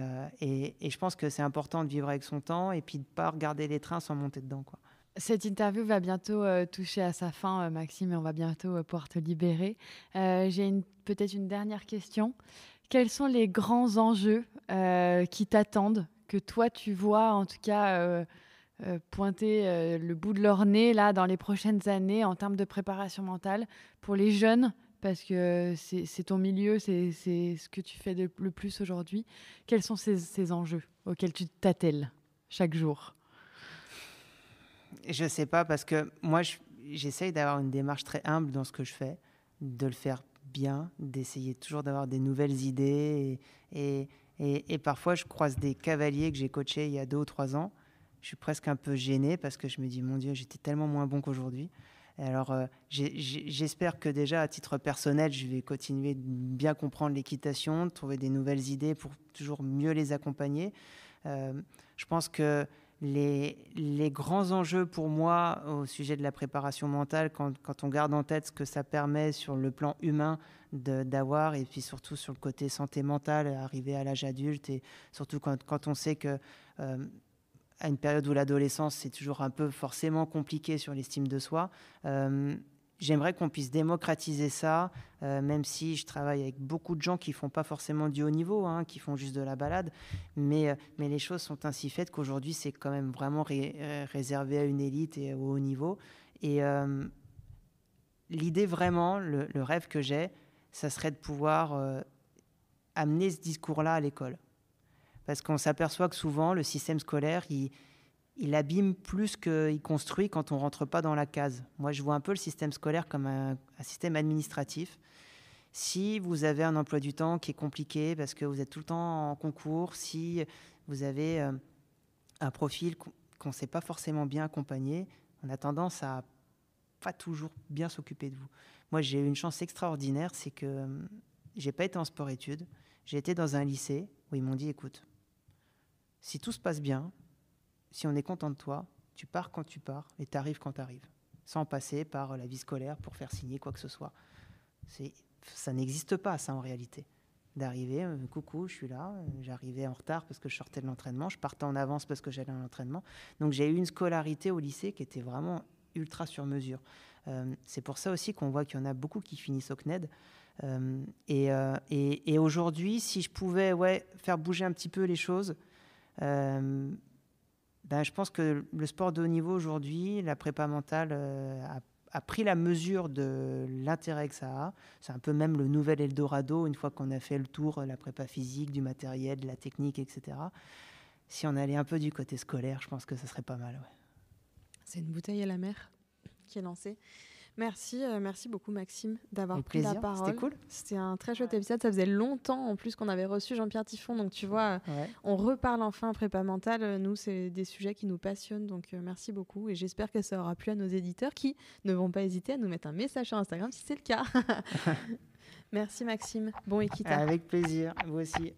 je pense que c'est important de vivre avec son temps et puis de ne pas regarder les trains sans monter dedans, quoi. Cette interview va bientôt toucher à sa fin, Maxime, et on va bientôt pouvoir te libérer. J'ai peut-être une dernière question. Quels sont les grands enjeux qui t'attendent, que toi tu vois en tout cas pointer le bout de leur nez là, dans les prochaines années en termes de préparation mentale pour les jeunes, parce que c'est ton milieu, c'est ce que tu fais le plus aujourd'hui. Quels sont ces enjeux auxquels tu t'attelles chaque jour ? Je sais pas, parce que moi, j'essaye d'avoir une démarche très humble dans ce que je fais, de le faire bien, d'essayer toujours d'avoir des nouvelles idées. Et parfois, je croise des cavaliers que j'ai coachés il y a 2 ou 3 ans. Je suis presque un peu gêné parce que je me dis, mon Dieu, j'étais tellement moins bon qu'aujourd'hui. Alors, j'espère que déjà, à titre personnel, je vais continuer de bien comprendre l'équitation, de trouver des nouvelles idées pour toujours mieux les accompagner. Je pense que les grands enjeux pour moi au sujet de la préparation mentale, quand on garde en tête ce que ça permet sur le plan humain d'avoir, et puis surtout sur le côté santé mentale, arriver à l'âge adulte, et surtout quand on sait que à une période où l'adolescence, c'est toujours un peu forcément compliqué sur l'estime de soi. J'aimerais qu'on puisse démocratiser ça, même si je travaille avec beaucoup de gens qui ne font pas forcément du haut niveau, qui font juste de la balade. Mais les choses sont ainsi faites qu'aujourd'hui, c'est quand même vraiment réservé à une élite et au haut niveau. Et l'idée vraiment, le rêve que j'ai, ça serait de pouvoir amener ce discours-là à l'école. Parce qu'on s'aperçoit que souvent, le système scolaire, il abîme plus qu'il construit quand on ne rentre pas dans la case. Moi, je vois un peu le système scolaire comme un système administratif. Si vous avez un emploi du temps qui est compliqué parce que vous êtes tout le temps en concours, si vous avez un profil qu'on ne sait pas forcément bien accompagner, on a tendance à pas toujours bien s'occuper de vous. Moi, j'ai eu une chance extraordinaire, c'est que je n'ai pas été en sport-études. J'ai été dans un lycée où ils m'ont dit, écoute, si tout se passe bien, si on est content de toi, tu pars quand tu pars et tu arrives quand tu arrives, sans passer par la vie scolaire pour faire signer quoi que ce soit. Ça n'existe pas, ça, en réalité. D'arriver, coucou, je suis là, j'arrivais en retard parce que je sortais de l'entraînement, je partais en avance parce que j'allais à l'entraînement. Donc j'ai eu une scolarité au lycée qui était vraiment ultra sur mesure. C'est pour ça aussi qu'on voit qu'il y en a beaucoup qui finissent au CNED. Et aujourd'hui, si je pouvais faire bouger un petit peu les choses, je pense que le sport de haut niveau aujourd'hui, la prépa mentale a pris la mesure de l'intérêt que ça a. C'est un peu même le nouvel Eldorado, une fois qu'on a fait le tour, la prépa physique, du matériel, de la technique, etc. Si on allait un peu du côté scolaire, je pense que ça serait pas mal. Ouais. C'est une bouteille à la mer qui est lancée. Merci beaucoup Maxime d'avoir Avec pris plaisir. la parole. C'était cool. C'était un très chouette épisode. Ça faisait longtemps en plus qu'on avait reçu Jean-Pierre Tiffon. Donc tu vois, on reparle enfin prépa mentale. Nous, c'est des sujets qui nous passionnent. Donc merci beaucoup. Et j'espère que ça aura plu à nos éditeurs qui ne vont pas hésiter à nous mettre un message sur Instagram si c'est le cas. Merci Maxime. Bon Equita. Avec plaisir. Vous aussi.